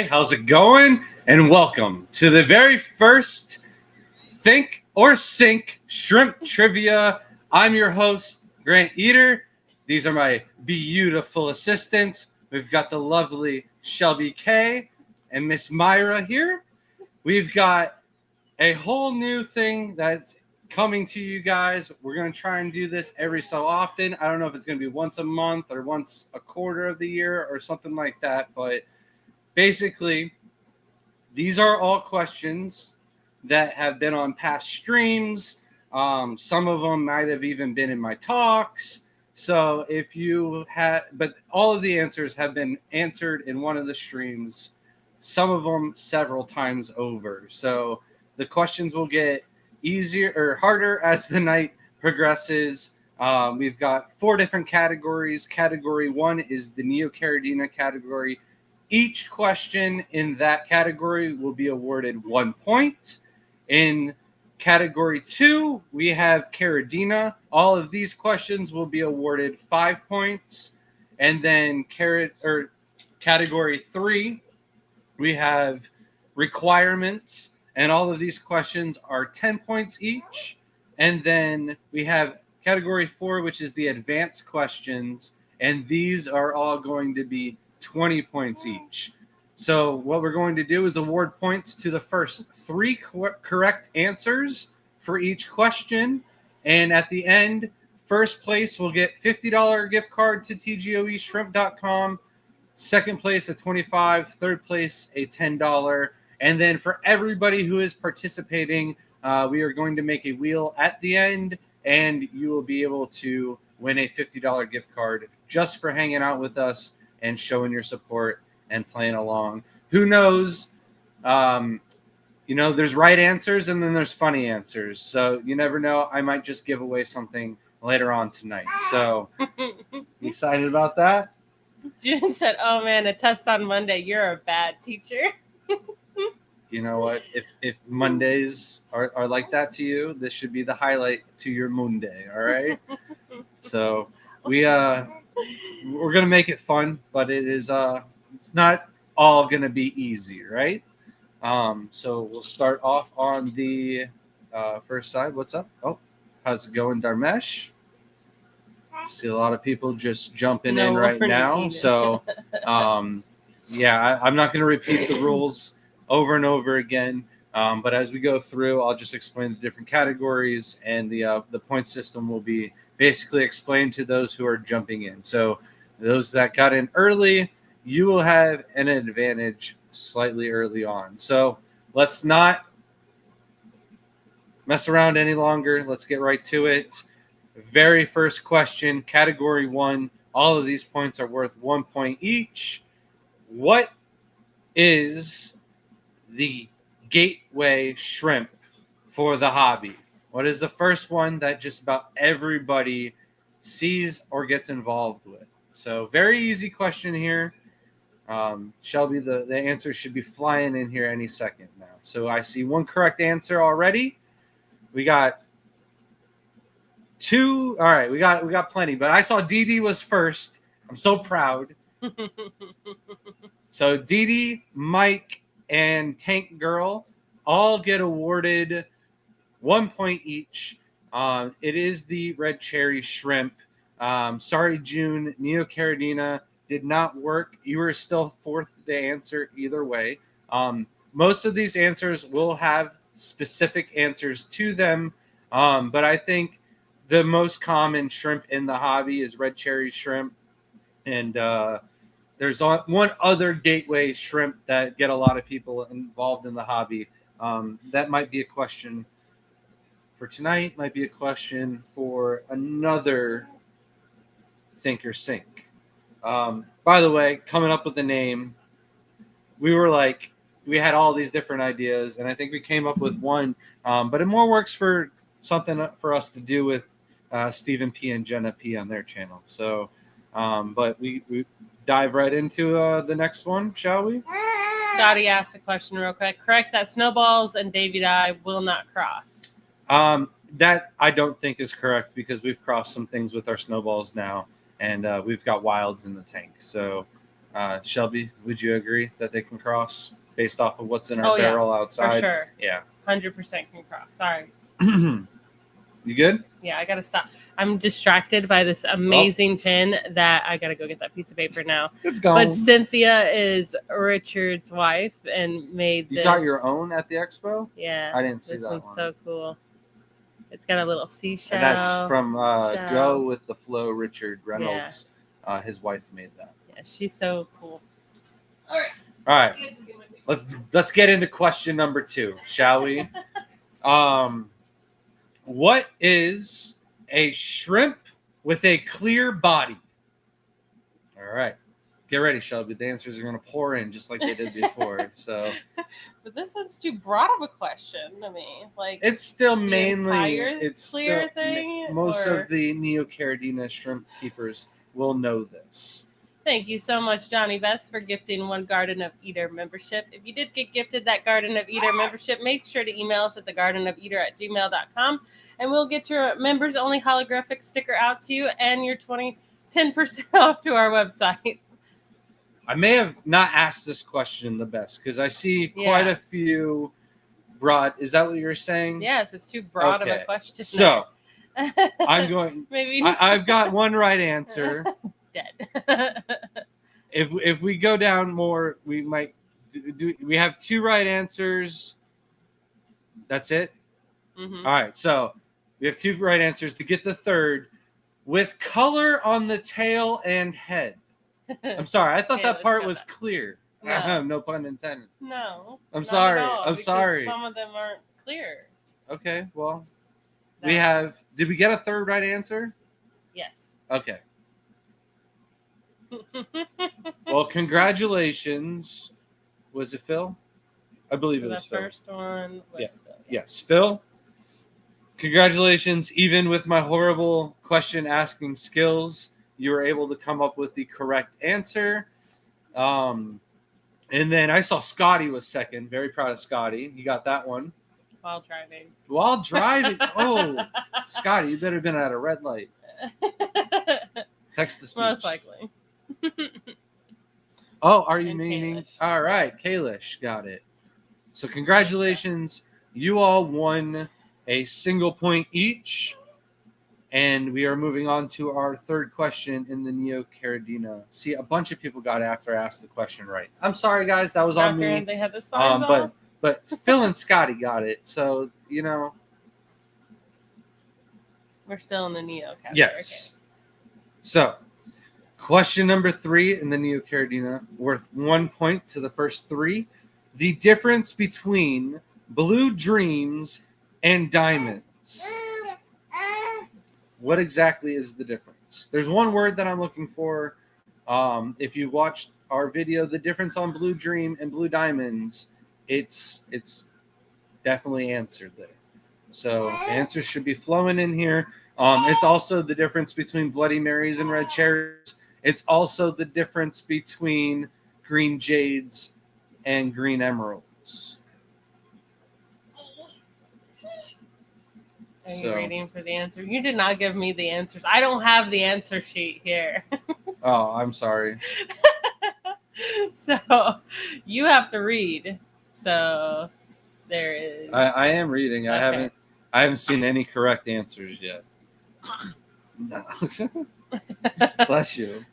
how's it going? And welcome to the very first Think or Sink Shrimp Trivia. I'm your host, Grant Eater. These are my beautiful assistants. We've got the lovely Shelby K and Miss Myra here. We've got a whole new thing that's coming to you guys. We're going to try and do this every so often. I don't know if it's going to be once a month or once a quarter of the year or something like that, but basically, these are all questions that have been on past streams. Some of them might have even been in my talks. So if you have, but all of the answers have been answered in one of the streams, some of them several times over. So the questions will get easier or harder as the night progresses. We've got 4 different categories. Category 1 is the Neocaridina category. Each question in that category will be awarded 1 point. In category 2, we have Caridina. All of these questions will be awarded 5 points. And then category 3, we have requirements. And all of these questions are 10 points each. And then we have category 4, which is the advanced questions. And these are all going to be 20 points each. So what we're going to do is award points to the first 3 correct answers for each question. And at the end, first place will get $50 gift card to tgoeshrimp.com. Second place, a $25. Third place, a $10. And then for everybody who is participating, we are going to make a wheel at the end, and you will be able to win a $50 gift card just for hanging out with us and showing your support and playing along. Who knows? There's right answers and then there's funny answers. So you never know. I might just give away something later on tonight. So you excited about that? June said, "Oh man, a test on Monday. You're a bad teacher." You know what? If Mondays are like that to you, this should be the highlight to your Monday. All right. So we're gonna make it fun, but it's not all gonna be easy, right? So we'll start off on the first side. What's up? Oh, how's it going, Dharmesh? See a lot of people just jumping in right now. So I'm not gonna repeat the rules over and over again. But as we go through, I'll just explain the different categories, and the point system will be basically explained to those who are jumping in. So those that got in early, you will have an advantage slightly early on. So let's not mess around any longer. Let's get right to it. Very first question, category 1. All of these points are worth 1 point each. What is the gateway shrimp for the hobby? What is the first one that just about everybody sees or gets involved with? So very easy question here. Shelby, the answer should be flying in here any second now. So I see 1 correct answer already. We got 2. All right, we got plenty, but I saw Dee was first. I'm so proud. So Dee, Mike, and Tank Girl all get awarded 1 point each. It is the red cherry shrimp. Sorry, June. Neocaridina did not work. You were still fourth to answer either way. Most of these answers will have specific answers to them, but I think the most common shrimp in the hobby is red cherry shrimp. And there's one other gateway shrimp that get a lot of people involved in the hobby. That might be a question for tonight, might be a question for another Think or Sink. By the way, coming up with the name, we had all these different ideas, and I think we came up with one, but it more works for something for us to do with Stephen P. and Jenna P. on their channel. So, but we dive right into the next one, shall we? Scotty asked a question real quick. Correct that snowballs and Davy I will not cross. That I don't think is correct, because we've crossed some things with our snowballs now, and we've got wilds in the tank. So Shelby, would you agree that they can cross based off of what's in our Oh, yeah, barrel outside? For sure. Yeah. 100% can cross. Sorry. You good? Yeah, I gotta stop. I'm distracted by this amazing pin that I gotta go get that piece of paper now. It's gone. But Cynthia is Richard's wife and made You this. got your own at the expo? Yeah. I didn't see this that one's one. so cool. It's got a little seashell. And that's from shell. Go with the Flow, Richard Reynolds. His wife made that. Yeah, she's so cool. All right. All right. Let's get into question number 2, shall we? What is a shrimp with a clear body? All right. Get ready, Shelby. The answers are going to pour in just like they did before. So, but this one's too broad of a question to me. Like, it's still the mainly entire it's clear still, thing. Most or... of the Neocaridina shrimp keepers will know this. Thank you so much, Johnny Best, for gifting one Garden of Eater membership. If you did get gifted that Garden of Eater membership, make sure to email us at thegardenofeater@gmail.com, and we'll get your members-only holographic sticker out to you and your 10% off to our website. I may have not asked this question the best because I see quite a few broad. Is that what you're saying? Yes, it's too broad of a question. So I'm going. Maybe I've got one right answer. Dead. If we go down more, we might do. We have 2 right answers. That's it. Mm-hmm. All right, so we have 2 right answers to get the third. With color on the tail and head. I'm sorry, I thought that part was clear. No. No pun intended. No. I'm sorry. I'm because sorry. Some of them aren't clear. Okay, well, we have. Did we get a third right answer? Yes. Okay. Well, congratulations. Was it Phil? I believe it was Phil. The first one was Phil. Yes, Phil. Congratulations. Even with my horrible question asking skills, you were able to come up with the correct answer. And then I saw Scotty was second. Very proud of Scotty. He got that one. While driving. While driving? Oh, Scotty, you better have been at a red light. Text to speech. Most likely. Oh, are you And meaning? Kalish. All right, Kalish got it. So congratulations. You all won a single point each. And we are moving on to our third question in the Neocaridina. See, a bunch of people got it after I asked the question right. I'm sorry, guys. That was on me. They had the signs off. But Phil and Scotty got it. So, you know. We're still in the Neo category. Yes. Okay. So, question number 3 in the Neocaridina, worth 1 point to the first 3. The difference between blue dreams and diamonds. What exactly is the difference? There's one word that I'm looking for. If you watched our video, the difference on blue dream and blue diamonds, it's definitely answered there. So the answer should be flowing in here. It's also the difference between Bloody Marys and red cherries. It's also the difference between green jades and green emeralds. Are you reading for the answer? You did not give me the answers. I don't have the answer sheet here. Oh, I'm sorry. So you have to read. So there is. I am reading. Okay. I haven't seen any correct answers yet. No. Bless you.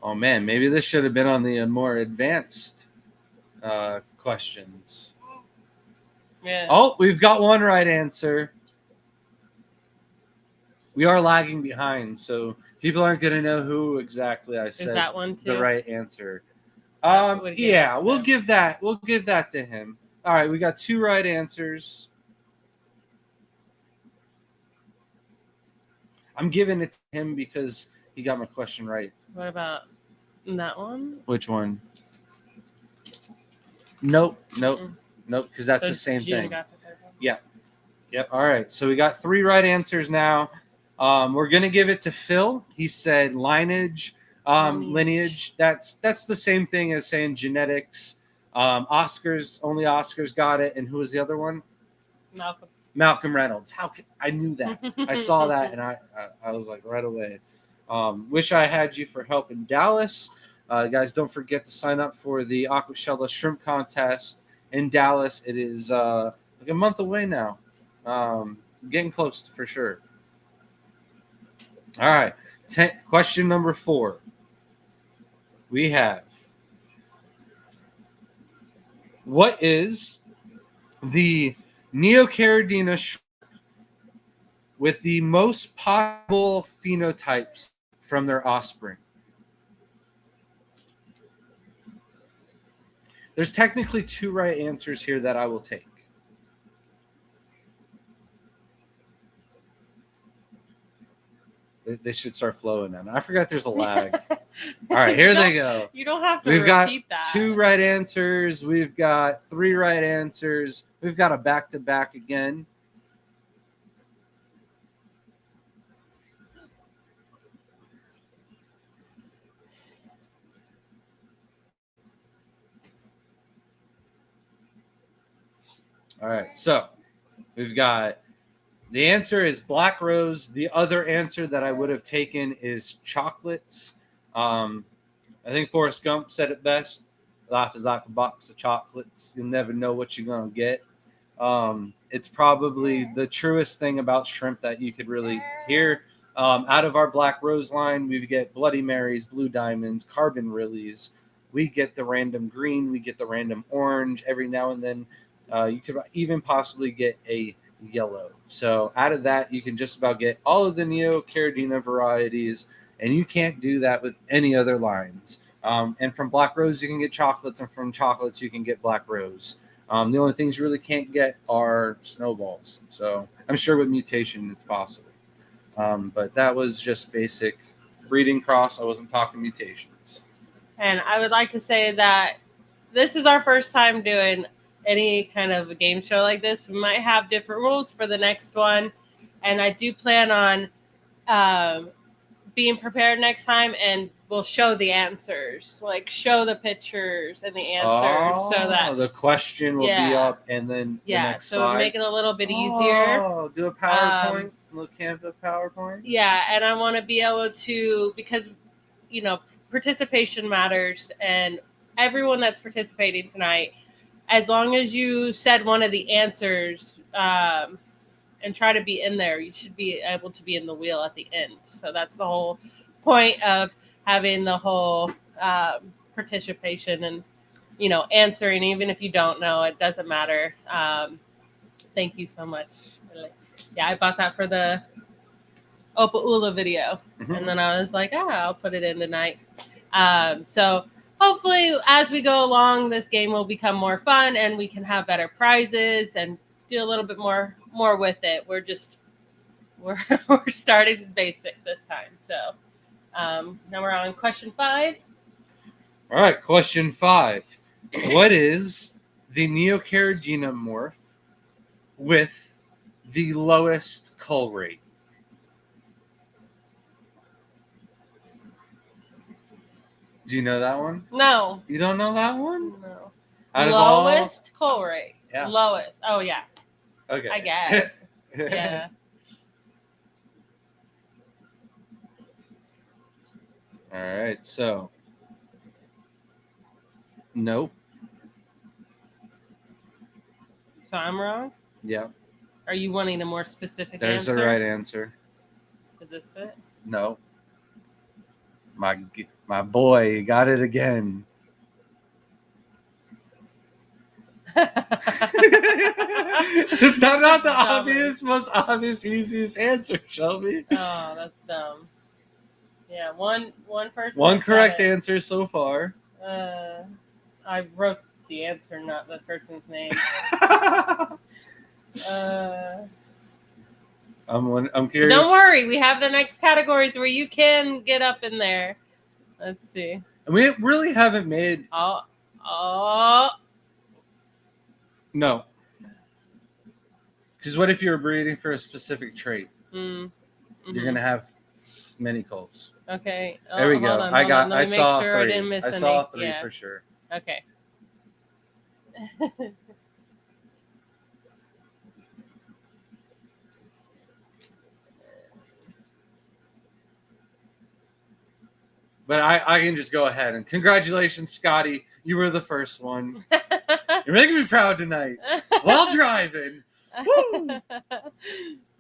Oh man, maybe this should have been on the more advanced questions. Yeah. Oh, we've got one right answer. We are lagging behind, so people aren't going to know who exactly I said is that one too? the right answer. Yeah, we'll give that to him. All right, we got 2 right answers. I'm giving it to him because he got my question right. What about that one? Which one? Nope, because that's the same thing. Yeah. Yep. All right. So we got 3 right answers now. We're gonna give it to Phil. He said lineage. That's the same thing as saying genetics. Oscars got it, and who was the other one? Malcolm Reynolds. I knew that. I saw that, and I was like right away. Wish I had you for help in Dallas. Guys, don't forget to sign up for the Aquashella Shrimp Contest in Dallas. It is like a month away now. Getting close for sure. All right. Question number 4. We have, what is the Neocaridina shrimp with the most possible phenotypes from their offspring? There's technically 2 right answers here that I will take. They should start flowing now. I forgot there's a lag. All right, here they go. You don't have to We've got repeat that. 2 right answers. We've got 3 right answers. We've got a back-to-back again. All right, so we've got, the answer is black rose. The other answer that I would have taken is chocolates. I think Forrest Gump said it best. Life is like a box of chocolates. You'll never know what you're going to get. It's probably the truest thing about shrimp that you could really hear. Out of our black rose line, we get Bloody Marys, Blue Diamonds, Carbon Rillies. We get the random green. We get the random orange. Every now and then, you could even possibly get a yellow. So out of that, you can just about get all of the Neocaridina varieties, and you can't do that with any other lines. And from black rose, you can get chocolates, and from chocolates, you can get black rose. The only things you really can't get are snowballs. So I'm sure with mutation, it's possible. But that was just basic breeding cross. I wasn't talking mutations. And I would like to say that this is our first time doing any kind of a game show like this. We might have different rules for the next one. And I do plan on being prepared next time, and we'll show the answers, like show the pictures and the answers, so that the question will be up, and then the next so slide. make it a little bit easier. Oh, do a PowerPoint, a little Canva PowerPoint. Yeah, and I want to be able to, because participation matters, and everyone that's participating tonight, as long as you said one of the answers and try to be in there, you should be able to be in the wheel at the end. So that's the whole point of having the whole participation and, answering. Even if you don't know, it doesn't matter. Thank you so much. Yeah, I bought that for the Opa-Ula video. Mm-hmm. And then I was like, I'll put it in tonight. So hopefully, as we go along, this game will become more fun, and we can have better prizes and do a little bit more with it. We're starting basic this time. So now we're on question 5. All right, question 5. What is the Neocaridina morph with the lowest cull rate? Do you know that one? No. You don't know that one? No. Lowest cull rate. Yeah. Lowest. Oh, yeah. Okay. I guess. Yeah. All right. So, nope. So I'm wrong? Yeah. Are you wanting a more specific There's answer? the right answer. Is this it? No. My boy got it again. It's not the most obvious, easiest answer, Shelby. Oh, that's dumb. Yeah, one person. One correct answer so far. I wrote the answer, not the person's name. I'm curious. Don't worry, we have the next categories where you can get up in there. Let's see. We really haven't made. Oh. No. Because what if you're breeding for a specific trait? Mm-hmm. You're gonna have many culls. Okay. There we go. I saw sure 3. I didn't miss I any. saw 3 for sure. Okay. But I can just go ahead and congratulations, Scotty. You were the first one. You're making me proud tonight. While driving. Woo!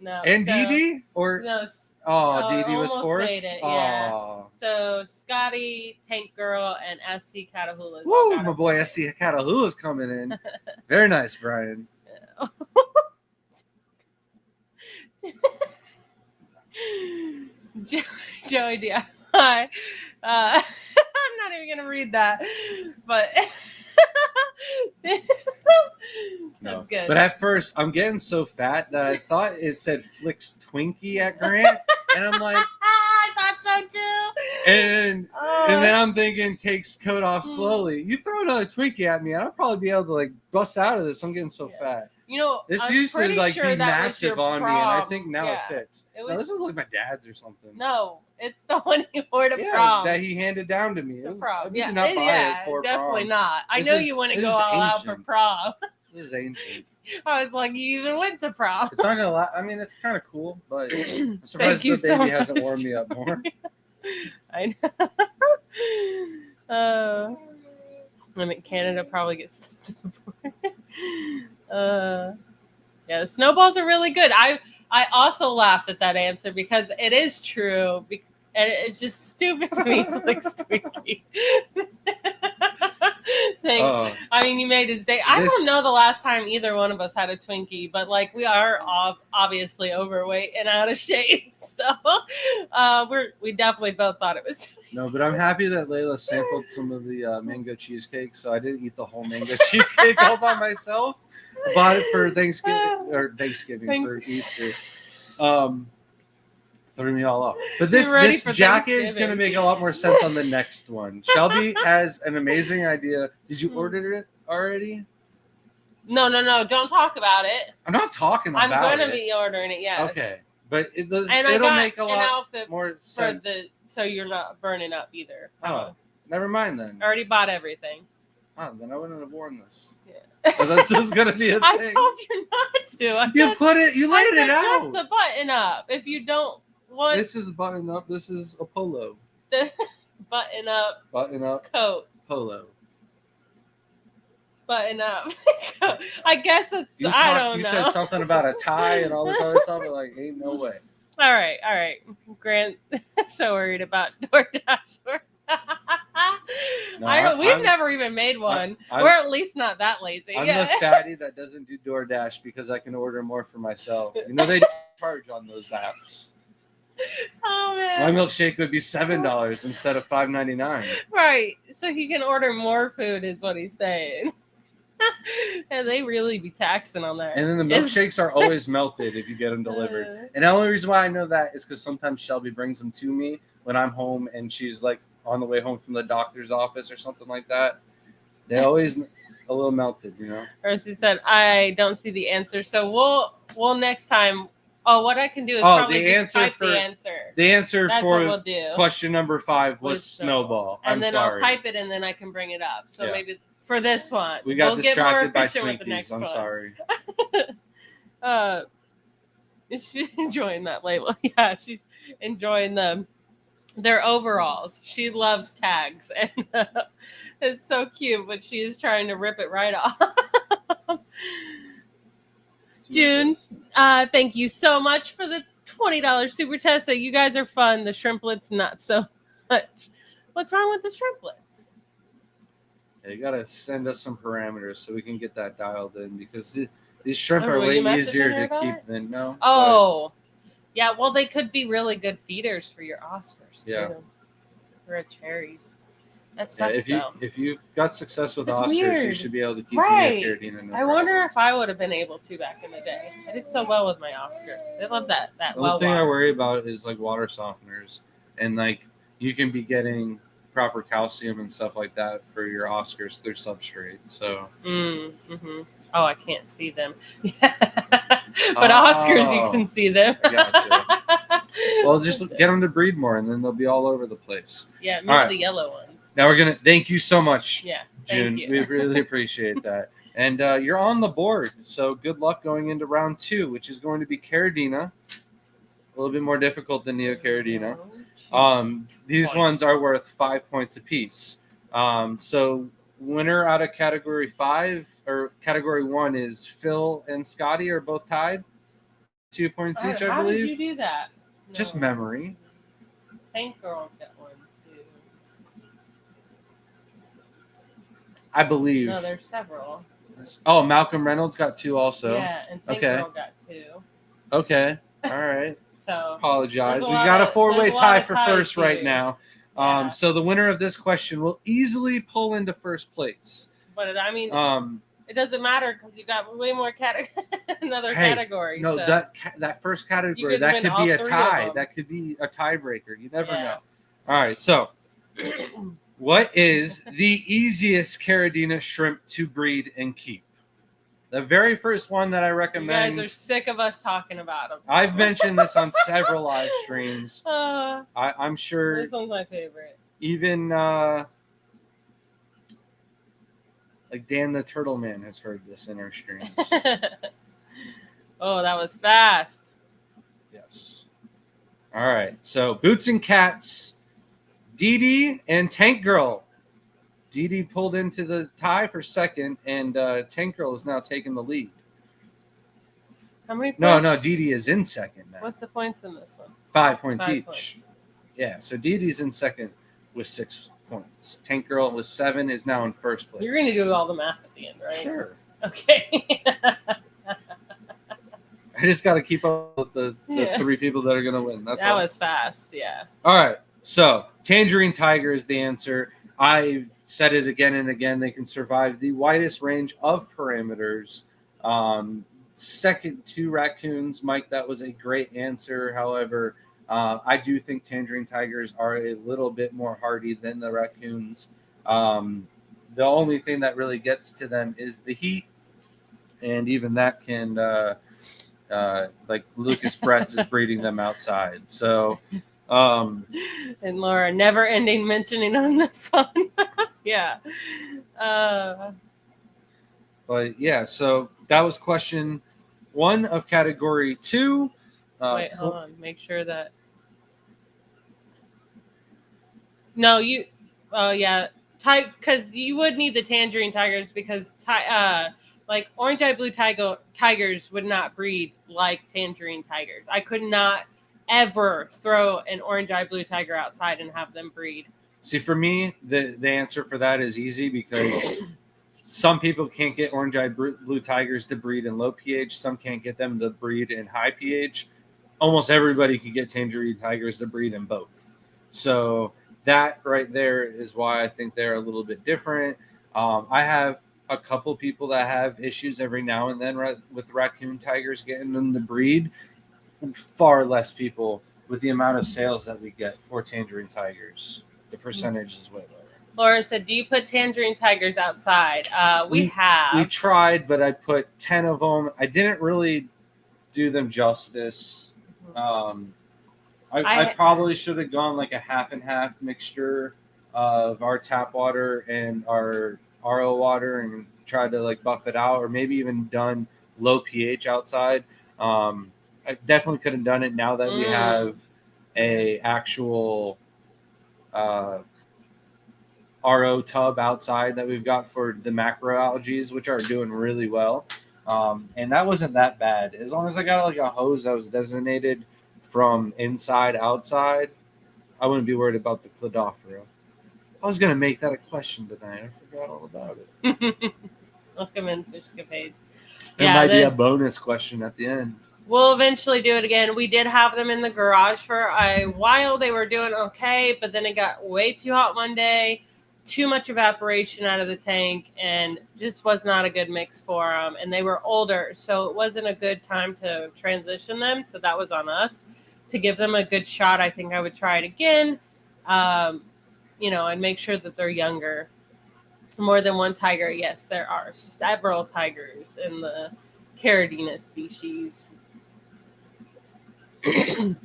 No. And Dee Dee? Or No. Dee Dee was almost fourth? made it, yeah. Aw. So Scotty, Tank Girl, and SC Catahoula. Woo! My boy SC Catahoula's coming in. Very nice, Brian. Joey DIY. I'm not even gonna read that, but No. that's good. But at first, I'm getting so fat that I thought it said Flicks Twinkie at Grant, and I'm like, I thought so too. and then I'm thinking, takes coat off slowly. You throw another Twinkie at me, and I'll probably be able to like bust out of this. I'm getting so fat. You know, This I'm used to pretty like sure be that was massive your on me, and I prom. think now Yeah. it fits. It No, was- this is like my dad's or something. No, it's the one you wore to Yeah, prom. that he handed down to me. The I prom. did Yeah, not buy it for definitely prom. not. I This know is- you wouldn't this go is all out for ancient. prom. This is ancient. I was like, you even went to prom. It's not gonna lie. I mean, it's kind of cool, but I'm surprised you the baby so hasn't much. warmed me up more. I know. I mean, Canada probably gets stuff to support. Yeah, the snowballs are really good. I also laughed at that answer because it is true, and it's just stupid to me. Flicks Twinkie. Thanks. I mean, you made his day. I don't know the last time either one of us had a Twinkie, but like we are obviously overweight and out of shape, so we definitely both thought it was. No, but I'm happy that Layla sampled some of the mango cheesecake, so I didn't eat the whole mango cheesecake all by myself. I bought it for Thanksgiving for Easter. Threw me all off. But this jacket is going to make a lot more sense on the next one. Shelby has an amazing idea. Did you order it already? No. Don't talk about it. I'm not talking about it. I'm going to be ordering it, yes. Okay. But it'll make a lot more sense. So you're not burning up either. Oh, never mind then. I already bought everything. Oh, then I wouldn't have worn this. Yeah. So that's just going to be a thing. I told you not to. You laid it out. Just the button up. If you don't want This is button up. This is a polo. the button up coat. Polo. Button up. I guess it's. You said something about a tie and all this other stuff. But like, ain't no way. All right. Grant, so worried about DoorDash. No, we've never even made one. We're at least not that lazy. I'm the fatty that doesn't do DoorDash because I can order more for myself. You know, they charge on those apps. Oh man. My milkshake would be $7 instead of $5.99. Right. So he can order more food is what he's saying. And they really be taxing on that. And then the milkshakes are always melted if you get them delivered. And the only reason why I know that is because sometimes Shelby brings them to me when I'm home and she's like on the way home from the doctor's office or something like that. They're always a little melted, you know. Or as he said, I don't see the answer. So we'll next time. Oh, what I can do is probably just type the answer. The answer That's for what we'll do. Question number 5 was snowball. And then sorry. I'll type it and then I can bring it up. So maybe for this one, we got distracted by with the next Twinkies. I'm sorry. Is she enjoying that label? Yeah, she's enjoying their overalls. She loves tags, and it's so cute. But she is trying to rip it right off. June, thank you so much for the $20 super test. So you guys are fun. The shrimplets, not so much. What's wrong with the shrimplets? Yeah, you gotta send us some parameters so we can get that dialed in because these shrimp are Were way you messaging easier her to about keep it? than no. Oh, yeah. Well, they could be really good feeders for your Oscars too. Yeah. Or cherries. That Yeah, sucks though. if you've got success with It's Oscars, you weird. should be able to keep Right. Neocaridina. No I wonder problem. if I would have been able to back in the day. I did so well with my Oscar. They love that The only well thing I water. worry about is like water softeners, and like you can be getting proper calcium and stuff like that for your Oscars through substrate. So Mm-hmm. Oh, I can't see them. But Oscars, you can see them. Gotcha. Well, just get them to breed more, and then they'll be all over the place. Yeah, maybe All right. the yellow ones. Now we're gonna thank you so much, Yeah, June. thank you. We really appreciate that. And you're on the board, so good luck going into round 2, which is going to be Caridina A little bit more difficult than Neocaridina. No, These Points. ones are worth 5 points apiece. So winner out of category 5 or category 1 is Phil and Scotty are both tied. 2 points each, I How did you believe. do that? Just No. memory. Tank Girls got one too. I believe. No, there's several. Oh, Malcolm Reynolds got 2 also. Yeah, and Tank Okay. Girl got 2. Okay. All right. So Apologize. there's We a got lot a 4-way of tie for ties first right here. now. Yeah. So the winner of this question will easily pull into first place. But I mean, Um, it doesn't matter because you got way more another Hey, category. no, so. that first category, could that win could all be a 3 of tie. them. That could be a tiebreaker. You never Yeah. know. All right. So, what is the easiest Caridina shrimp to breed and keep? The very first one that I You recommend. guys are sick of us talking about them. I've mentioned this on several live streams. I'm sure This one's my favorite. even like Dan the Turtle Man has heard this in our streams. Oh, that was fast. Yes. All right. So Boots and Cats, Dee Dee and Tank Girl. Dee Dee pulled into the tie for second, and Tank Girl is now taking the lead. How many points? No, Dee Dee is in second now. What's the points in this one? 5 points 5 each. points. Yeah, so Dee Dee's in second with 6 points. Tank Girl with 7 is now in first place. You're going to do all the math at the end, right? Sure. Okay. I just got to keep up with the Yeah. 3 people that are going to win. That's that all. was fast, yeah. All right. So Tangerine Tiger is the answer. I've said it again and again. They can survive the widest range of parameters. Second to raccoons, Mike, that was a great answer. However, I do think Tangerine Tigers are a little bit more hardy than the raccoons. The only thing that really gets to them is the heat. And even that can, like Lucas Bretz is breeding them outside. So, And Laura, never ending mentioning on this one. Yeah. but yeah, so that was question 1 of category 2. Wait, hold on. Make sure that. No, you. Oh, yeah. Because you would need the Tangerine Tigers because like orange eye blue tigers would not breed like Tangerine Tigers. I could not ever throw an orange eye blue tiger outside and have them breed. See, for me, the answer for that is easy because some people can't get orange eye blue tigers to breed in low pH. Some can't get them to breed in high pH. Almost everybody can get Tangerine Tigers to breed in both. So that right there is why I think they're a little bit different. I have a couple people that have issues every now and then with raccoon tigers getting them to breed. Far less people with the amount of sales that we get for Tangerine Tigers. The percentage is way lower. Laura said, do you put Tangerine Tigers outside? We have. We tried, but I put 10 of them. I didn't really do them justice. I probably should have gone like a half and half mixture of our tap water and our RO water and tried to like buff it out, or maybe even done low pH outside. I definitely could have done it now that we have a actual RO tub outside that we've got for the macroalgae, which are doing really well. And that wasn't that bad. As long as I got like a hose that was designated from inside outside, I wouldn't be worried about the Cladophora. I was going to make that a question tonight. I forgot all about it. Welcome in Fishcapades. There might be a bonus question at the end. We'll eventually do it again. We did have them in the garage for a while. They were doing okay, but then it got way too hot one day. Too much evaporation out of the tank, and just was not a good mix for them. And they were older, so it wasn't a good time to transition them. So that was on us to give them a good shot. I think I would try it again, and make sure that they're younger. More than one tiger. Yes, there are several tigers in the Caridina species. I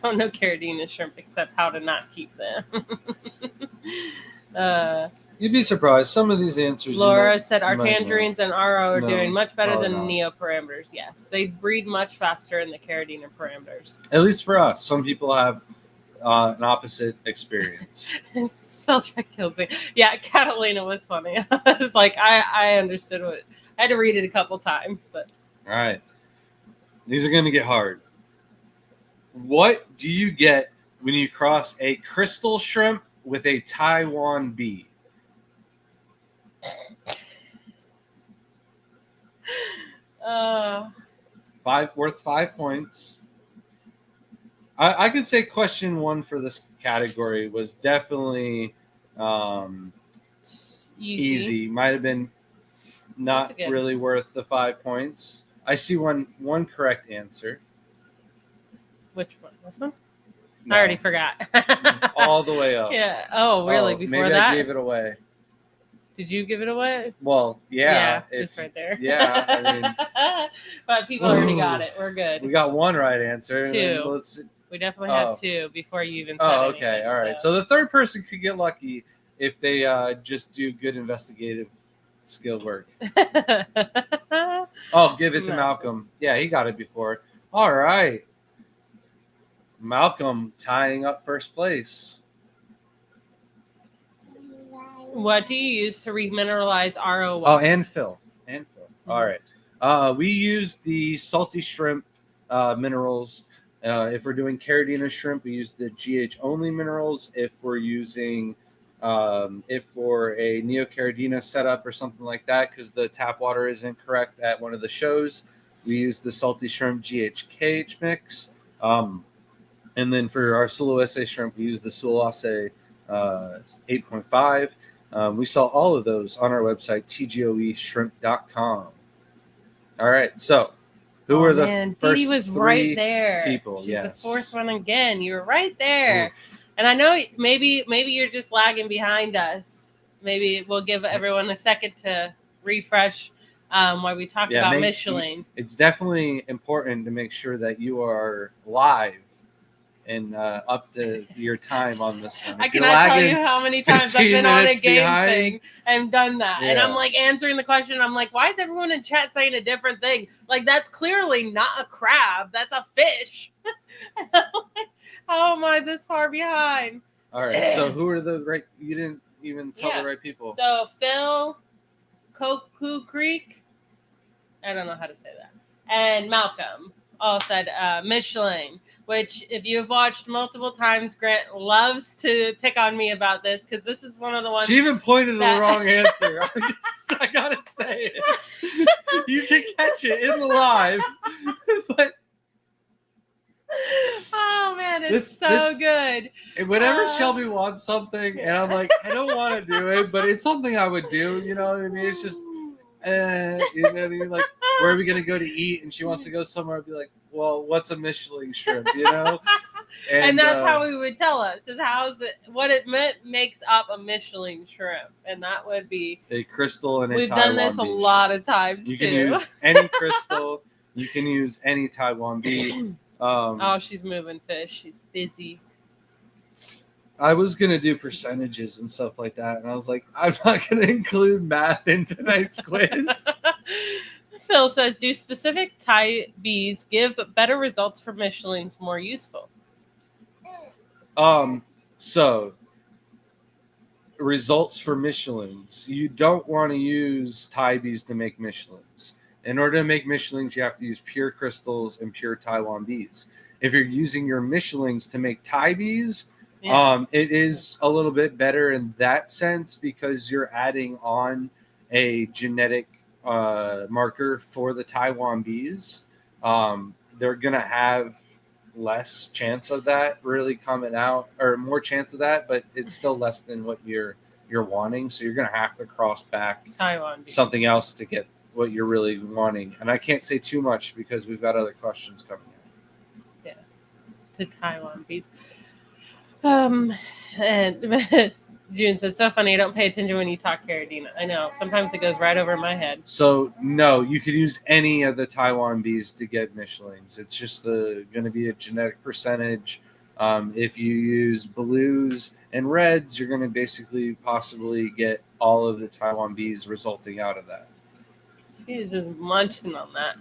don't know Caridina shrimp except how to not keep them. You'd be surprised. Some of these answers. Laura said our you might know. tangerines and RO are No, doing much better than probably the Neoparameters. Yes, they breed much faster in the Caridina parameters. At least for us. Some people have an opposite experience. Spell check kills me. Yeah, Catalina was funny. It's like I understood what I had to read it a couple times, but All right. These are going to get hard. What do you get when you cross a crystal shrimp with a Taiwan bee? Worth 5 points. I could say question 1 for this category was definitely easy. Might have been not really worth the 5 points. I see one correct answer. Which one? This one? No. I already forgot. All the way up. Yeah. Oh, really? Before maybe that? I gave it away. Did you give it away? Well, yeah. Just right there. Yeah, I mean. But people already got it. We're good. We got 1 right answer. 2. We definitely have 2 before you even said okay. anything, All right. So the third person could get lucky if they just do good investigative skill work. Oh, give it to Malcolm. Yeah, he got it before. All right. Malcolm tying up first place. What do you use to remineralize RO? Oh, and Phil. All right. We use the salty shrimp minerals. If we're doing Caridina shrimp, we use the GH only minerals. If we're using, if for a Neocaridina setup or something like that, because the tap water isn't correct at one of the shows, we use the salty shrimp GHKH mix. And then for our Sulawesi shrimp, we use the Sulawesi 8.5. We sell all of those on our website, tgoeshrimp.com. All right, so who were the first Dee was 3 right there. people? She's yes. the 4th one again. You were right there. Oof. And I know maybe you're just lagging behind us. Maybe we'll give everyone a second to refresh while we talk about Michelin. It's definitely important to make sure that you are live and up to your time on this one. I cannot tell you how many times I've been on a game thing and done that. Yeah. And I'm like answering the question. I'm like, why is everyone in chat saying a different thing? Like, that's clearly not a crab. That's a fish. How am I this far behind? All right. So who are the right? You didn't even tell the right people. So Phil, Koku Creek. I don't know how to say that. And Malcolm all said Michelin. Which, if you've watched multiple times, Grant loves to pick on me about this because this is one of the ones. She even pointed to the wrong answer. I gotta say it. You can catch it in the live, but oh man, it's so good. Whenever Shelby wants something, and I'm like, I don't want to do it, but it's something I would do. You know what I mean? It's just, you know what I mean? Like, where are we gonna go to eat? And she wants to go somewhere. I'd be like, well, what's a Michelin shrimp? You know. And that's how he would tell us is what it makes up a Michelin shrimp, and that would be a crystal and a We've Taiwan done this bee a lot of times. You can use any crystal. You can use any Taiwan bee. Oh, she's moving fish. She's busy. I was gonna do percentages and stuff like that, and I was like, I'm not gonna include math in tonight's quiz. Phil says, do specific Thai bees give better results for Michelin's more useful? So results for Michelin's. You don't want to use Thai bees to make Michelin's. In order to make Michelin's, you have to use pure crystals and pure Taiwan bees. If you're using your Michelin's to make Thai bees, it is a little bit better in that sense because you're adding on a genetic marker for the Taiwan bees. They're gonna have less chance of that really coming out, or more chance of that, but it's still less than what you're wanting. So you're gonna have to cross back Taiwan bees. Something else to get what you're really wanting. And I can't say too much because we've got other questions coming in. Yeah, to Taiwan bees. And June says, so funny, I don't pay attention when you talk Caridina. I know. Sometimes it goes right over my head. So, no, you could use any of the Taiwan bees to get Michelin's. It's just going to be a genetic percentage. If you use blues and reds, you're going to basically possibly get all of the Taiwan bees resulting out of that. She's just munching on that.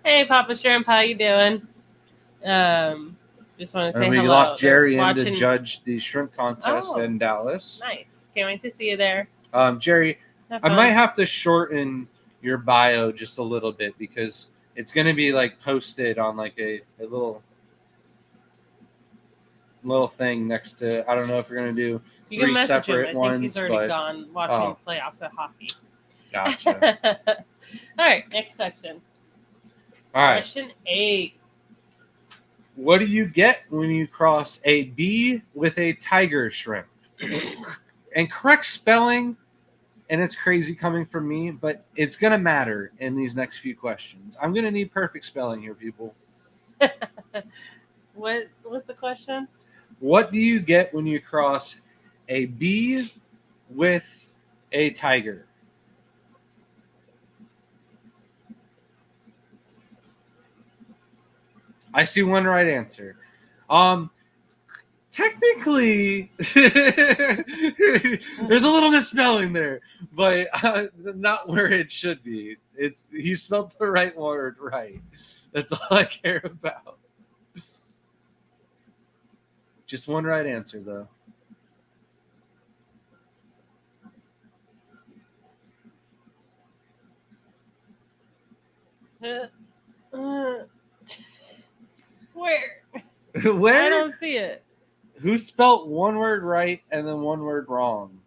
Hey, Papa Shrimp, how you doing? Just want to say And we hello. locked Jerry They're in to watching- judge the shrimp contest Oh. in Dallas. Nice. Can't wait to see you there. Jerry, Have I fun. might have to shorten your bio just a little bit because it's going to be like posted on like a little thing next to. I don't know if we're going to do You can three message him. separate I think ones, he's already but gone watching oh. playoffs of hockey. Gotcha. All right, next question. All right. Question 8. What do you get when you cross a bee with a tiger shrimp? And correct spelling, and it's crazy coming from me, but it's going to matter in these next few questions. I'm going to need perfect spelling here, people. What's the question? What do you get when you cross a bee with a tiger? I see one right answer. Technically, there's a little misspelling there, but not where it should be. He spelled the right word right. That's all I care about. Just one right answer, though. Where? Where? I don't see it. Who spelt one word right and then one word wrong?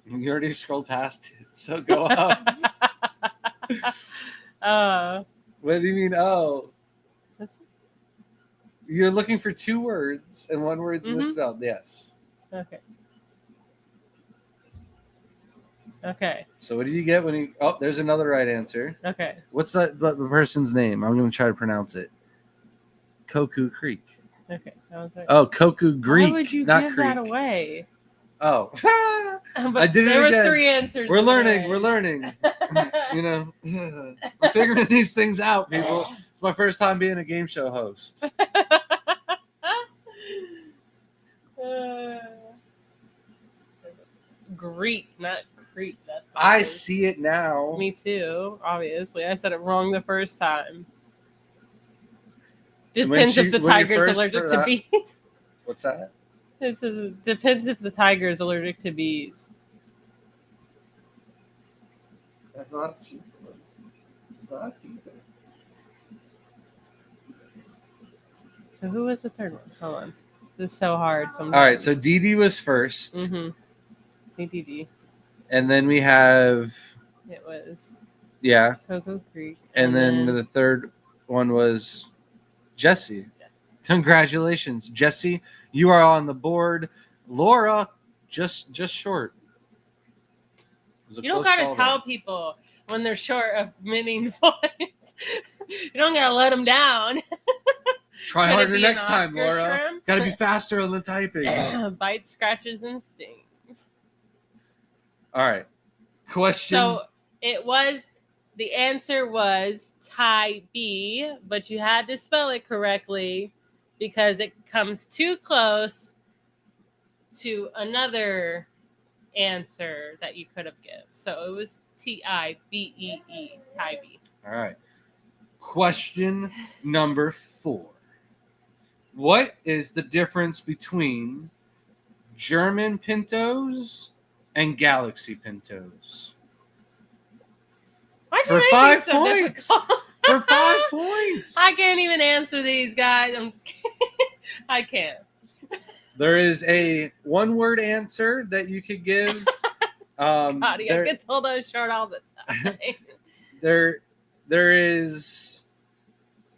You already scrolled past it, so go up. What do you mean, oh? You're looking for 2 words and one word's misspelled, yes. Okay. Okay. So what do you get when you... Oh, there's another right answer. Okay. What's the person's name? I'm going to try to pronounce it. Koku Creek. Okay. That was right. Oh, Koku Greek, Why would you not give Creek. that away? Oh. But I did it there was again. 3 answers. We're learning. today. We're learning. You know, I'm figuring these things out, people. It's my first time being a game show host. Greek, not Crete. That's what I it is. see it now. Me too. Obviously, I said it wrong the first time. Depends if the tiger's allergic to bees. What's that? This is depends if the tiger is allergic to bees. That's not cheap. It's not cheap. So who was the third one? Hold on. This is so hard sometimes. All right, so Dee Dee was first. Mm-hmm. CDD. And then we have... It was... Yeah. Cocoa Creek. And then the third one was Jesse. Congratulations, Jesse. You are on the board. Laura, just short. You don't gotta tell people when they're short of winning points. You don't gotta let them down. Try harder next time, Oscar Laura. shrimp? Gotta be faster on the typing. Bites, scratches, and stings. All right. Question. So the answer was Thai B, but you had to spell it correctly because it comes too close to another answer that you could have given. So it was T-I-B-E-E, Thai B. All right. Question number 4. What is the difference between German Pintos and Galaxy Pintos? Why'd you For make 5 these so points. difficult? For 5 points. I can't even answer these, guys. I'm just kidding. I can't. There is a one-word answer that you could give. Scotty, I get told I'm short all the time. There is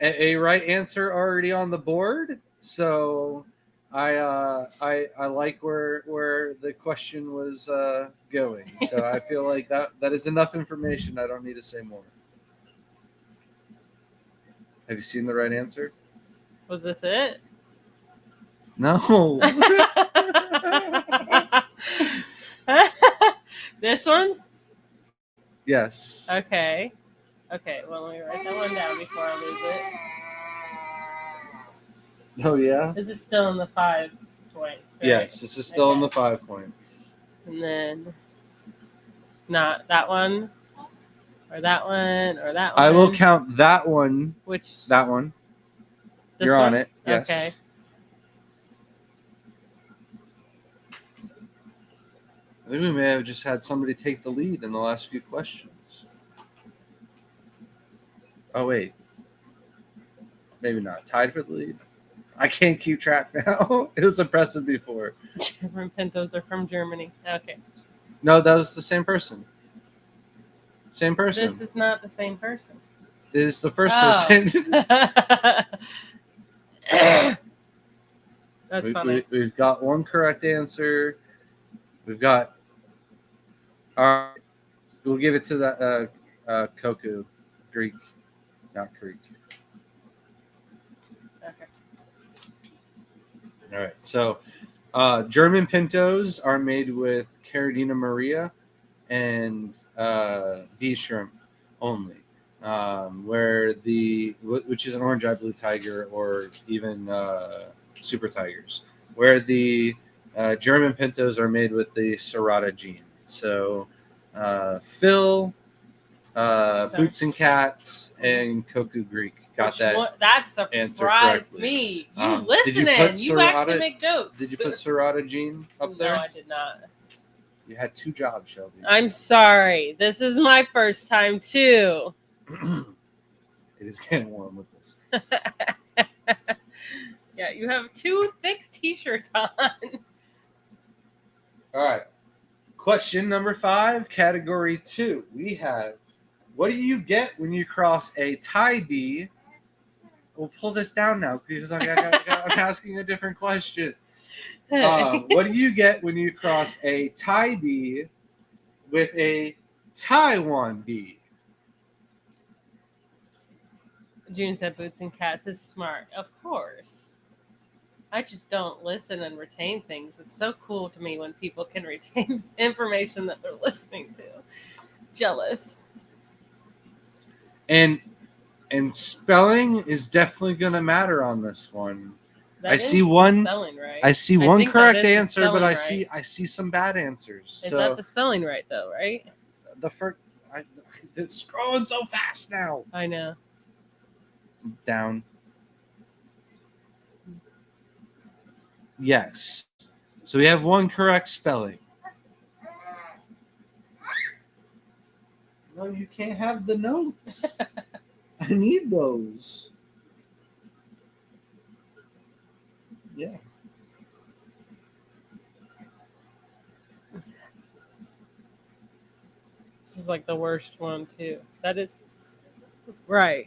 a right answer already on the board, so I like where the question was going. So I feel like that is enough information. I don't need to say more. Have you seen the right answer? Was this it? No. This one? Yes. Okay. Well, let me write that one down before I lose it. Oh yeah. This is still in the 5. points. Right? Yes, this is still in the 5 points. And then not that one, or that one, or that one. I will count that one. Which? That one. This You're one? on it. Yes. Okay. I think we may have just had somebody take the lead in the last few questions. Oh, wait. Maybe not. Tied for the lead? I can't keep track now. It was impressive before. German Pintos are from Germany. Okay. No, that was the same person. Same person. This is not the same person. It is the first person. That's funny. We've got one correct answer. We've got... we'll give it to that Koku. Greek. Not Greek. Okay. All right. So, German Pintos are made with Caridina Maria and bee shrimp only. Which is an orange-eye blue tiger or even super tigers. Where the German Pintos are made with the Serrata gene. So, Phil, Boots and Cats, and Koku Greek got that answer surprised correctly. me. You Did listening? you You actually make jokes. Did you put Serrata gene up there? No, I did not. You had 2 jobs, Shelby. I'm sorry. This is my first time too. It is getting warm with this. Yeah, you have 2 thick t-shirts on. All right. Question number 5, category 2. We have, what do you get when you cross a Thai bee? We'll pull this down now because I'm asking a different question. What do you get when you cross a Thai bee with a Taiwan bee? June said Boots and Cats is smart. Of course. I just don't listen and retain things. It's so cool to me when people can retain information that they're listening to. Jealous. And spelling is definitely going to matter on this one. That I is see one. Spelling right. I see I one think that correct is the answer, but spelling right. I see some bad answers. Is So that the spelling right though? Right. the first, it's scrolling so fast now. I know. Down. Yes. So we have one correct spelling. No, you can't have the notes. I need those. Yeah. This is like the worst one too. That is right.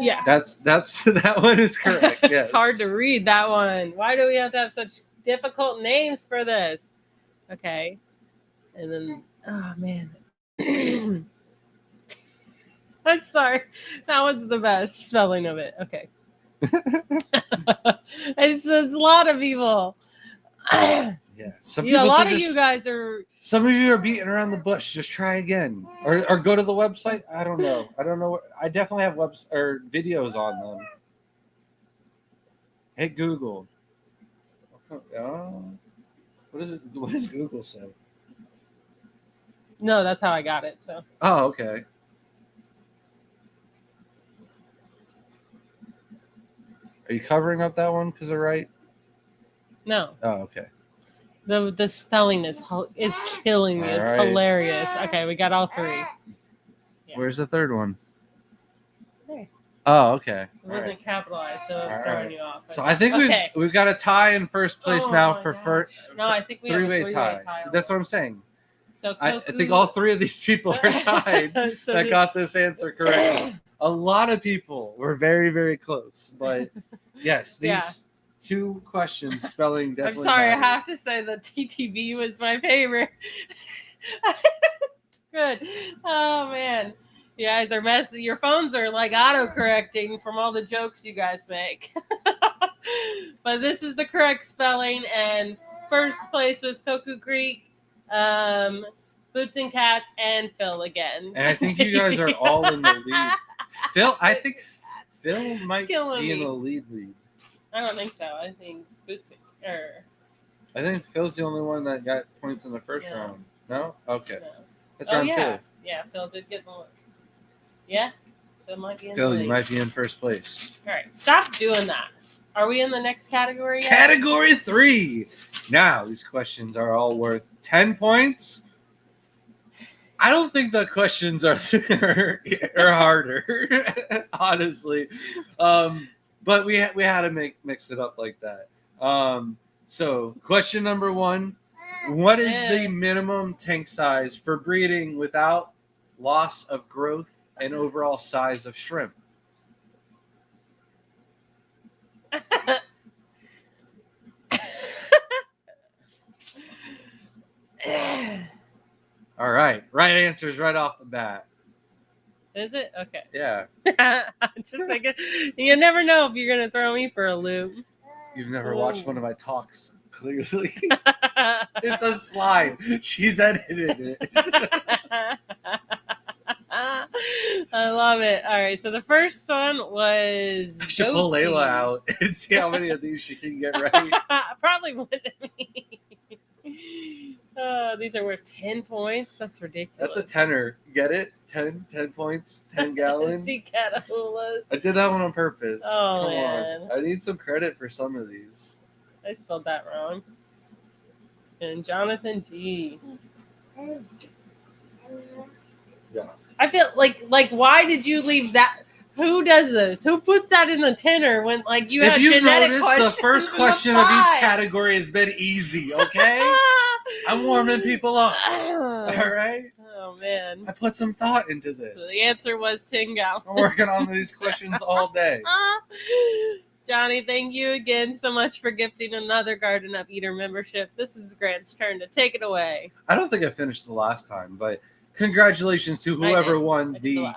Yeah. That's that one is correct. Yes. It's hard to read that one. Why do we have to have such difficult names for this? Okay. And then oh man. I'm sorry. That one's the best spelling of it. Okay. it's a lot of people. Yeah. Some a lot of you guys are. Some of you are beating around the bush. Just try again, or go to the website. I don't know. I definitely have videos on them. Hit Google. What is it? What does Google say? No, that's how I got it. So. Oh, okay. Are you covering up that one because of right? No. Oh, okay. The spelling is killing me. It's hilarious. Okay, we got all 3. Yeah. Where's the third one? There. Oh, okay. It wasn't capitalized, so it was throwing you off. So I think we've got a tie in first place now for first. No, I think we three-way have a three-way tie. That's what I'm saying. So I think all 3 of these people are tied that got this answer correct. A lot of people were very, very close, but yes, these 2 questions spelling definitely. I'm sorry, matter. I have to say the TTB was my favorite. Good. Oh man, you guys are messy. Your phones are like auto-correcting from all the jokes you guys make. But this is the correct spelling, and first place with Koku Greek. Boots and Cats, and Phil again. And I think you guys are all in the lead. I think Phil might be in the lead. I don't think so. I think Boots I think Phil's the only one that got points in the first Yeah. round. No? Okay. No. That's round yeah. 2. Yeah, Phil did get one. Yeah. Phil might be in Phil, the you lead. might be in first place. All right. Stop doing that. Are we in the next category yet? Category 3. Now, these questions are all worth 10 points. I don't think the questions are harder, honestly. But we had to mix it up like that. So, question number 1. What is the minimum tank size for breeding without loss of growth and overall size of shrimp? All right. Right answers right off the bat. Is it? Okay. Yeah. Just like you never know if you're gonna throw me for a loop. You've never watched one of my talks, clearly. It's a slide. She's edited it. I love it. All right, so the first one was. I should pull Layla out and see how many of these she can get right. Probably more than me. These are worth 10 points. That's ridiculous. That's a tenner. Get it? 10 points, 10 gallons. Sea catapultas. I did that one on purpose. Oh, Come man. on. I need some credit for some of these. I spelled that wrong. And Jonathan G. Yeah. I feel like why did you leave that? Who does this? Who puts that in the tenner when you have genetic noticed, questions? the first question of each category has been easy, okay? I'm warming people up. All right? Oh, man. I put some thought into this. So the answer was 10 gallons. I'm working on these questions all day. Johnny, thank you again so much for gifting another Garden of Eater membership. This is Grant's turn to take it away. I don't think I finished the last time, but congratulations to whoever won the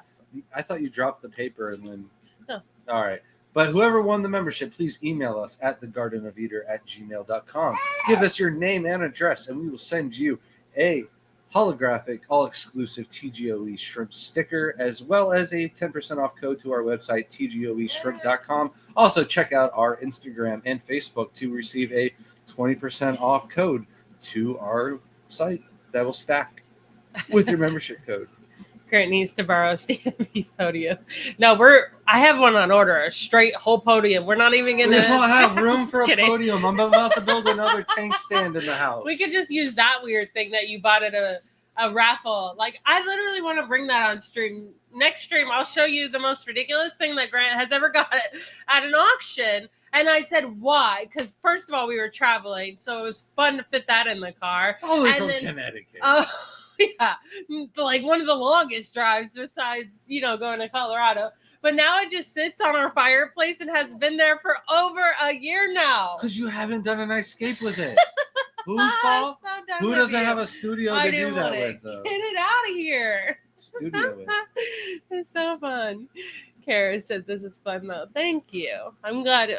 I thought you dropped the paper and then. No. All right. But whoever won the membership, please email us at thegardenofeater@gmail.com. Give us your name and address, and we will send you a holographic, all-exclusive TGOE shrimp sticker, as well as a 10% off code to our website, tgoeshrimp.com. Also, check out our Instagram and Facebook to receive a 20% off code to our site that will stack with your membership code. Grant needs to borrow Stephen B's podium. No, I have one on order, a straight whole podium. We're not even gonna. We don't have room for a kidding. podium. I'm about to build another tank stand in the house. We could just use that weird thing that you bought at a raffle. I literally want to bring that on stream. Next stream, I'll show you the most ridiculous thing that Grant has ever got at an auction. And I said, why? Because first of all, we were traveling, so it was fun to fit that in the car. Only from Connecticut. Yeah, one of the longest drives besides, going to Colorado. But now it just sits on our fireplace and has been there for over a year now. Because you haven't done an escape with it. Whose fault? So Who doesn't have a studio to do that with, though? Get it out of here. Studio with. It's so fun. Kara said this is fun though. Thank you. I'm glad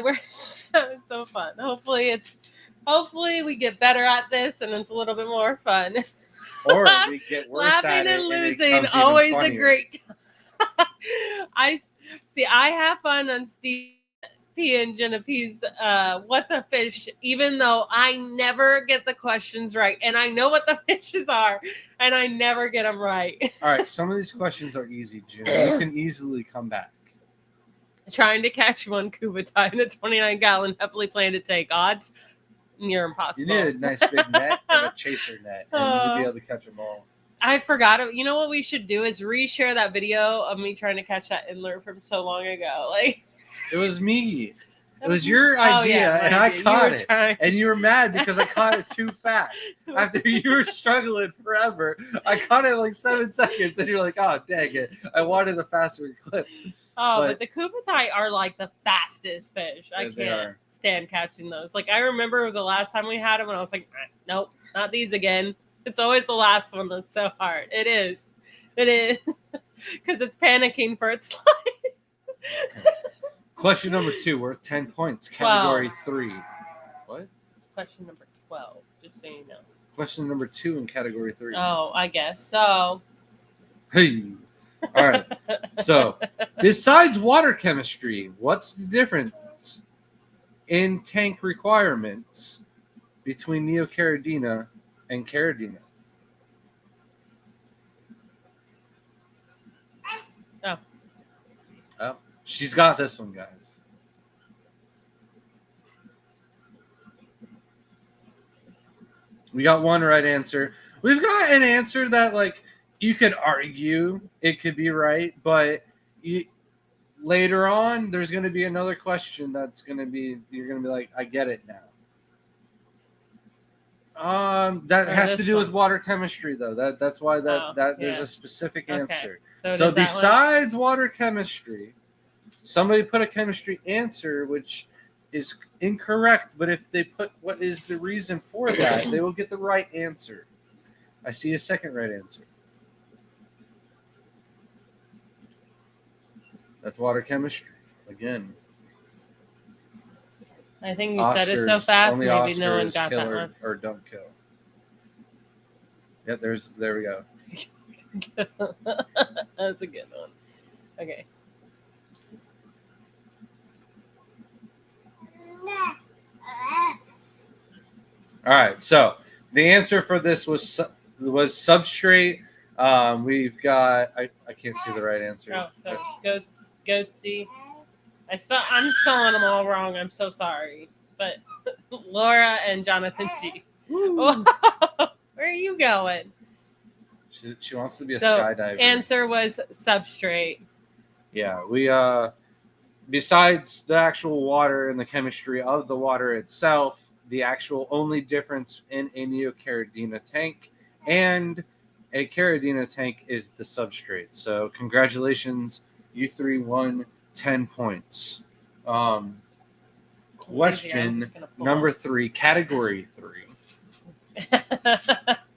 we're having so fun. Hopefully we get better at this and it's a little bit more fun. Or we get worse Laughing at it and losing, it always a funnier. great time. I have fun on Steve P and Jenna P's What the Fish, even though I never get the questions right. And I know what the fishes are, and I never get them right. All right, some of these questions are easy, Jim. You can easily come back. Trying to catch one kubatai in a 29-gallon heavily planted tank. Odds near impossible. You need a nice big net and a chaser net, and you'll be able to catch them all. I forgot it. You know what we should do is reshare that video of me trying to catch that Indler from so long ago. It was me. It was your idea, and I caught it. And you were mad because I caught it too fast. After you were struggling forever, I caught it 7 seconds, and you're like, oh, dang it. I wanted a faster clip. Oh, but the kubatai are the fastest fish. I can't stand catching those. I remember the last time we had them, and I was like, nope, not these again. It's always the last one that's so hard. It is. Because it's panicking for its life. Question number 2, worth 10 points. Category 3. What? It's question number 12, just so you know. Question number 2 in category 3. Oh, I guess. So. Hey. All right. So, besides water chemistry, what's the difference in tank requirements between Neocaridina and Caridina? Oh, she's got this one, guys. We got one right answer. We've got an answer that, like, you could argue it could be right, but later on, there's going to be another question that's going to be, you're going to be like, I get it now. That has to do with water chemistry, though. That's why there's a specific answer. So besides water chemistry, somebody put a chemistry answer, which is incorrect, but if they put what is the reason for that, they will get the right answer. I see a second right answer. That's water chemistry again. I think you said it so fast, maybe Oscars, no one got that one. Or don't kill. Yep, there we go. That's a good one. Okay. All right, so the answer for this was substrate. We've got I can't see the right answer. Oh, so goatsy. I'm spelling them all wrong. I'm so sorry, but Laura and Jonathan T. Whoa, where are you going? She wants to be a skydiver. Answer was substrate. Yeah, we besides the actual water and the chemistry of the water itself, the actual only difference in a Neocaridina tank and a Caridina tank is the substrate. So congratulations, you three won 10 points. Question number 3, category 3.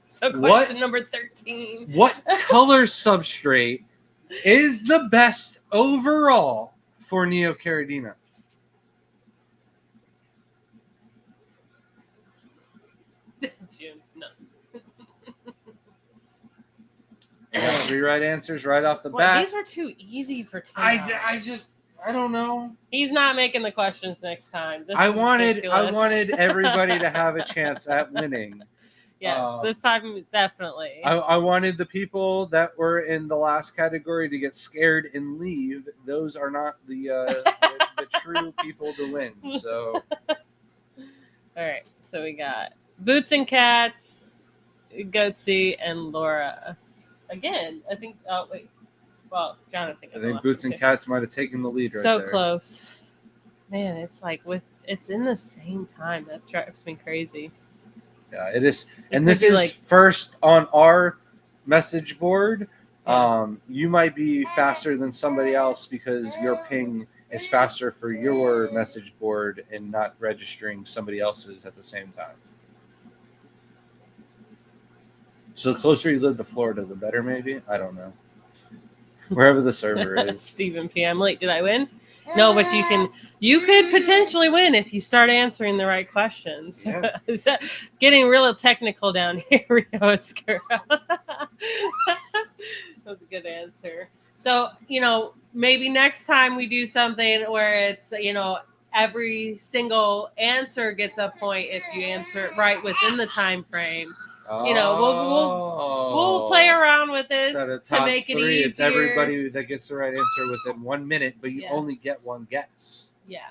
So question number 13. What color substrate is the best overall for Neocaridina? June, no. 3 right answers right off the bat. These were too easy for Tim. I don't know. He's not making the questions next time. I wanted everybody to have a chance at winning. Yes, this time definitely. I wanted the people that were in the last category to get scared and leave. Those are not the true people to win. So, all right. So we got Boots and Cats, Goatsy, and Laura. Again, I think. Oh wait. Well, Jonathan. I think Boots and Cats might have taken the lead right there. So close. Man, it's like it's in the same time. That drives me crazy. Yeah, it is. And this is like first on our message board. You might be faster than somebody else because your ping is faster for your message board and not registering somebody else's at the same time. So the closer you live to Florida, the better, maybe? I don't know. Wherever the server is. Stephen P. I'm late. Did I win? No, but you could potentially win if you start answering the right questions. Yeah. Is that getting real technical down here, Rio Oscar? That was a good answer. So, maybe next time we do something where it's, every single answer gets a point if you answer it right within the time frame. We'll play around with this to make it easier. It's everybody that gets the right answer within 1 minute, but you only get one guess. Yeah.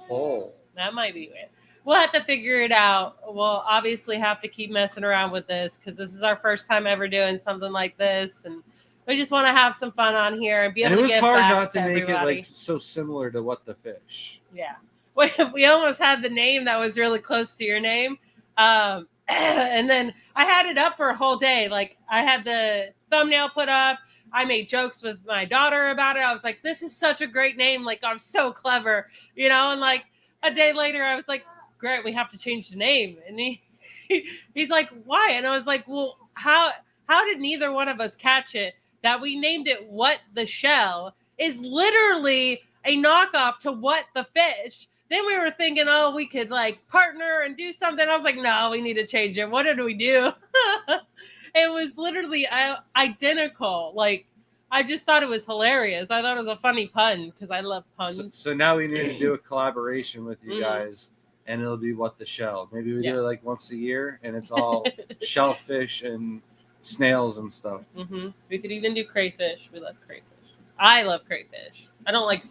Oh. That might be it. We'll have to figure it out. We'll obviously have to keep messing around with this because this is our first time ever doing something like this, and we just want to have some fun on here and be able to get back to everybody. It was hard not to make it like so similar to What the Fish. Yeah. We almost had the name that was really close to your name. And then I had it up for a whole day. Like I had the thumbnail put up. I made jokes with my daughter about it. I was like, this is such a great name. Like I'm so clever, and like a day later I was like, great, we have to change the name. And he's like, why? And I was like, well, how did neither one of us catch it that we named it What the Shell is literally a knockoff to What the Fish. Then we were thinking, we could like partner and do something. I was like, no, we need to change it. What did we do? It was literally identical. Like, I just thought it was hilarious. I thought it was a funny pun because I love puns. So now we need to do a collaboration with you guys and it'll be What the Shell. Maybe we Yeah. do it like once a year, and it's all shellfish and snails and stuff. We could even do crayfish. We love crayfish. I love crayfish. I don't like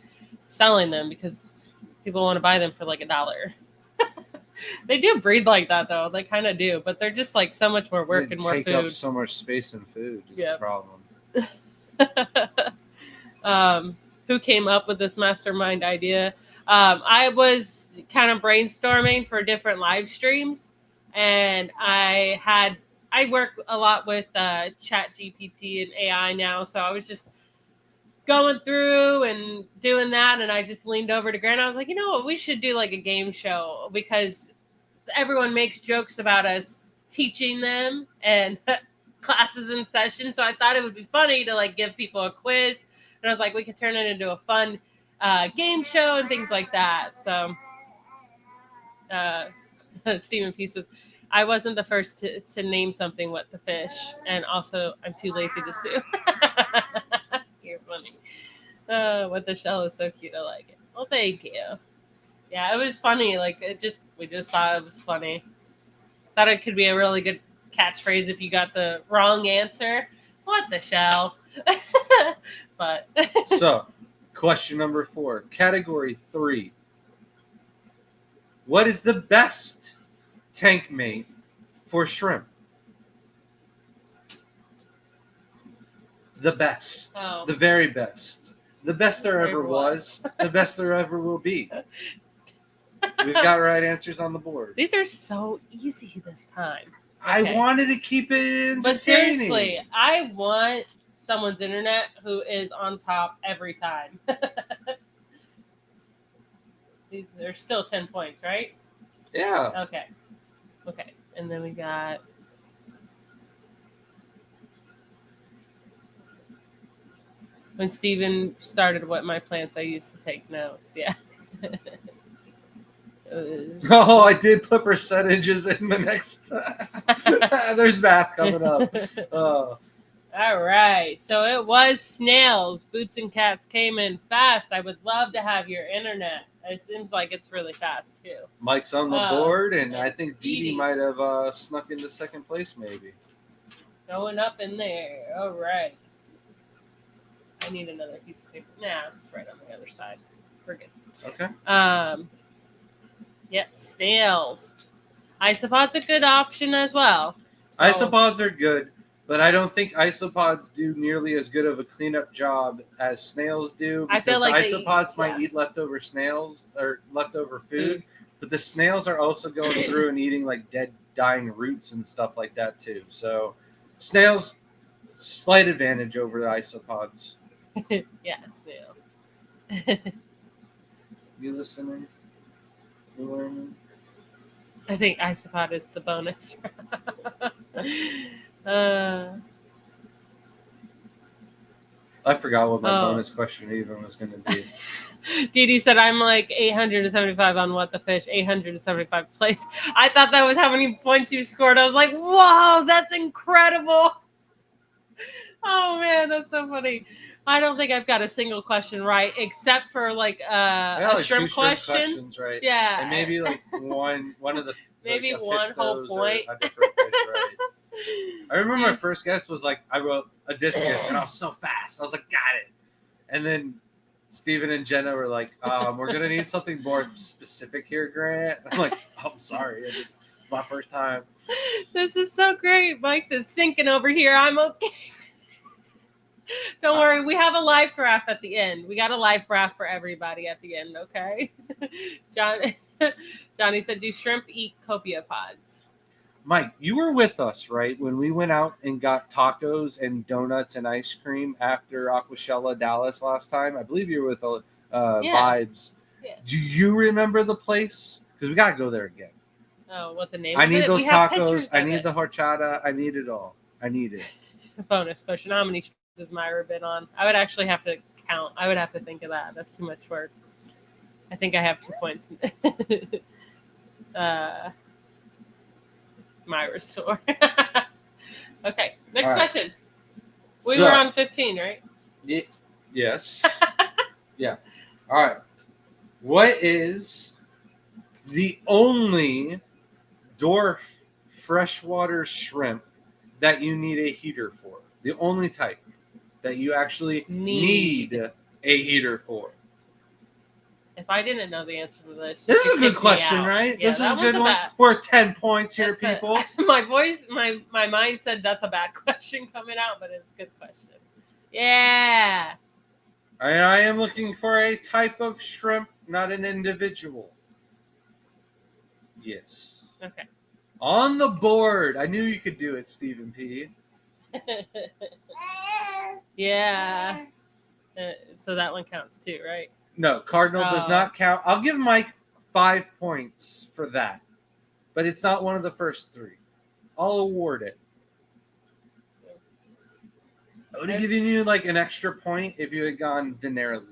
selling them because people want to buy them for like $1. They do breed like that though. They kind of do, but they're just like so much more work and more Take food. up so much space and food is Yeah. the problem. Who came up with this mastermind idea? I was kind of brainstorming for different live streams, and I work a lot with Chat GPT and AI now, so I was just going through and doing that, and I just leaned over to Grant. I was like, you know what, we should do like a game show because everyone makes jokes about us teaching them and classes in session. So I thought it would be funny to like give people a quiz, and I was like, we could turn it into a fun game show and things like that. So Stephen P says, I wasn't the first to name something What the Fish, and also I'm too lazy to sue. You're funny. What the Shell is so cute. I like it. Well, thank you. Yeah, it was funny. Like we just thought it was funny. Thought it could be a really good catchphrase if you got the wrong answer. What the shell? But So, question number 4, category 3. What is the best tank mate for shrimp? The best. Oh. The very best. The best there ever There was. The best there ever will be. We've got right answers on the board. These are so easy this time. I wanted to keep it entertaining. But seriously, I want someone's internet who is on top every time. There's still 10 points, right? Yeah. Okay. And then we got... When Steven started What My Plants, I used to take notes. Yeah. Oh, I did put percentages in the next. There's math coming up. Oh. All right. So it was snails. Boots and Cats came in fast. I would love to have your internet. It seems like it's really fast, too. Mike's on the board, and I think Dee Dee Dee might have snuck into second place, maybe. Going up in there. All right. I need another piece of paper. Nah, it's right on the other side. We're good. Okay. Yep, snails. Isopod's a good option as well. So, Isopods are good, but I don't think isopods do nearly as good of a cleanup job as snails do. I feel like isopods might eat leftover snails or leftover food, but the snails are also going through and eating like dead, dying roots and stuff like that too. So snails, slight advantage over the isopods. Yeah, snail. You listening? You learning? I think isopod is the bonus. I forgot what my bonus question even was going to be. Dee Dee said, I'm like 875 on What the Fish, 875 place. I thought that was how many points you scored. I was like, whoa, that's incredible. Oh, man, that's so funny. I don't think I've got a single question right, except for like a shrimp question. Questions, right? Yeah. And maybe like one of the maybe like one whole point. A different fish, right? I remember my first guess was like I wrote a discus and I was so fast. I was like, got it. And then Steven and Jenna were like, we're gonna need something more specific here, Grant. I'm like, oh, I'm sorry. It's my first time. This is so great. Mike says sinking over here. I'm okay. Don't worry, we have a live draft at the end. We got a live draft for everybody at the end, okay? Johnny said, do shrimp eat copepods? Mike, you were with us, right, when we went out and got tacos and donuts and ice cream after Aquashella Dallas last time? I believe you were with Vibes. Yeah. Do you remember the place? Because we got to go there again. Oh, what the name I of need it? those We have tacos. pictures I of need it. the horchata. I need it all. I need it. Bonus question. How many has Myra been on? I would actually have to count. I would have to think of that. That's too much work. I think I have 2 points. Myra's sore. Okay, next question. We were on 15, right? Yes. Yeah. All right. What is the only dwarf freshwater shrimp that you need a heater for. The only type that you actually need a heater for. If I didn't know the answer to this, This is a good question, right? Yeah, this is a good one. We're 10 points here, people. My mind said that's a bad question coming out, but it's a good question. Yeah. I am looking for a type of shrimp, not an individual. Yes. Okay. On the board. I knew you could do it, Stephen P. Yeah. So that one counts too, right? No, Cardinal does not count. I'll give Mike 5 points for that. But it's not one of the first 3. I'll award it. I would have given you like an extra point if you had gone dinerally.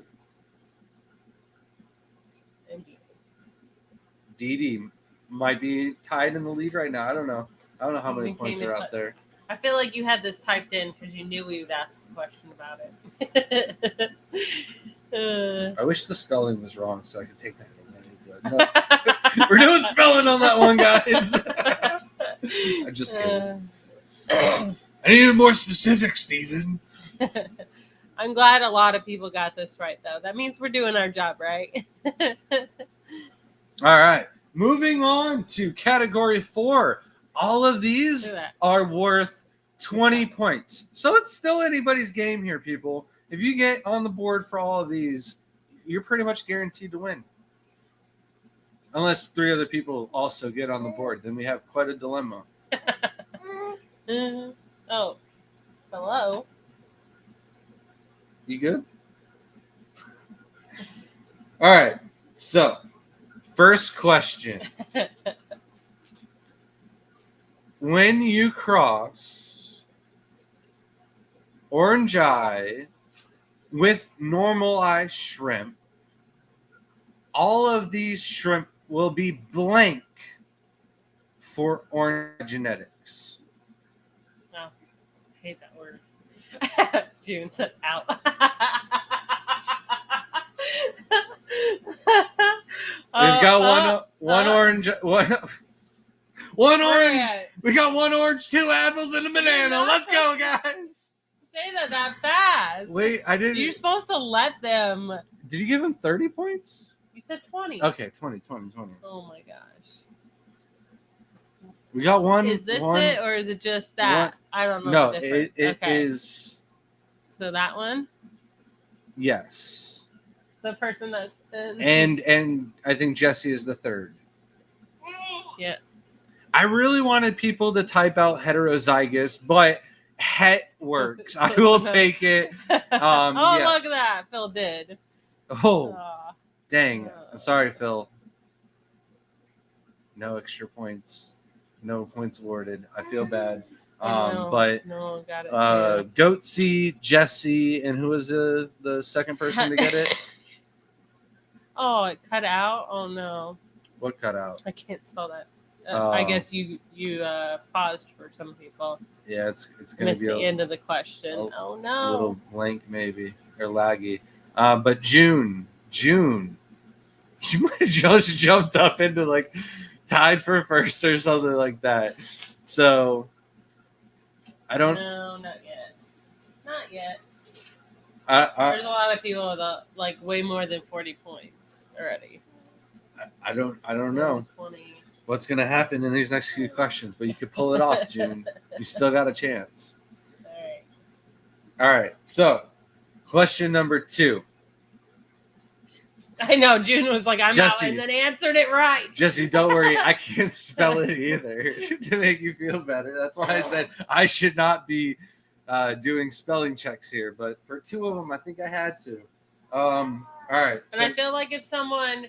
DD might be tied in the lead right now. I don't know. I don't know how many points are out there. I feel like you had this typed in because you knew we would ask a question about it. I wish the spelling was wrong so I could take that away. But no. We're doing spelling on that one, guys. I'm just kidding. I needed more specific, Steven. I'm glad a lot of people got this right, though. That means we're doing our job, right? All right. Moving on to category 4. All of these are worth 20 points. So it's still anybody's game here, people. If you get on the board for all of these, you're pretty much guaranteed to win. Unless 3 other people also get on the board. Then we have quite a dilemma. Oh. Hello? You good? All right. So, first question. When you cross orange eye with normal eye shrimp, all of these shrimp will be blank for orange genetics. Oh, I hate that word. June said out. We've got one orange, one orange. We got 1 orange, 2 apples, and a banana. Let's go, guys. Say that fast. Wait, I didn't. You're supposed to let them. Did you give him 30 points? You said 20. Okay, 20. Oh my gosh. We got one. Is this it, or is it just that? I don't know. No, it is. So that one? Yes. The person that's and I think Jesse is the 3rd. Yeah. I really wanted people to type out heterozygous, but het works. I will take it. Look at that. Phil did. Oh, dang. I'm sorry, Phil. No extra points. No points awarded. I feel bad. But no, got it Goatsy, Jesse, and who was the second person to get it? Oh, it cut out? Oh, no. What cut out? I can't spell that. I guess you paused for some people. Yeah, it's going to be the end of the question. Oh, no. A little blank, maybe, or laggy. But June, you might have just jumped up into like tied for first or something like that. So I don't. No, not yet. Not yet. There's a lot of people with like way more than 40 points already. I don't know 20. What's gonna happen in these next few questions, but you could pull it off, June. You still got a chance. All right. So, question number 2. I know June was like, I'm Jesse, out, and then answered it right. Jesse, don't worry. I can't spell it either to make you feel better. That's why I said I should not be doing spelling checks here. But for 2 of them, I think I had to. All right. And I feel like if someone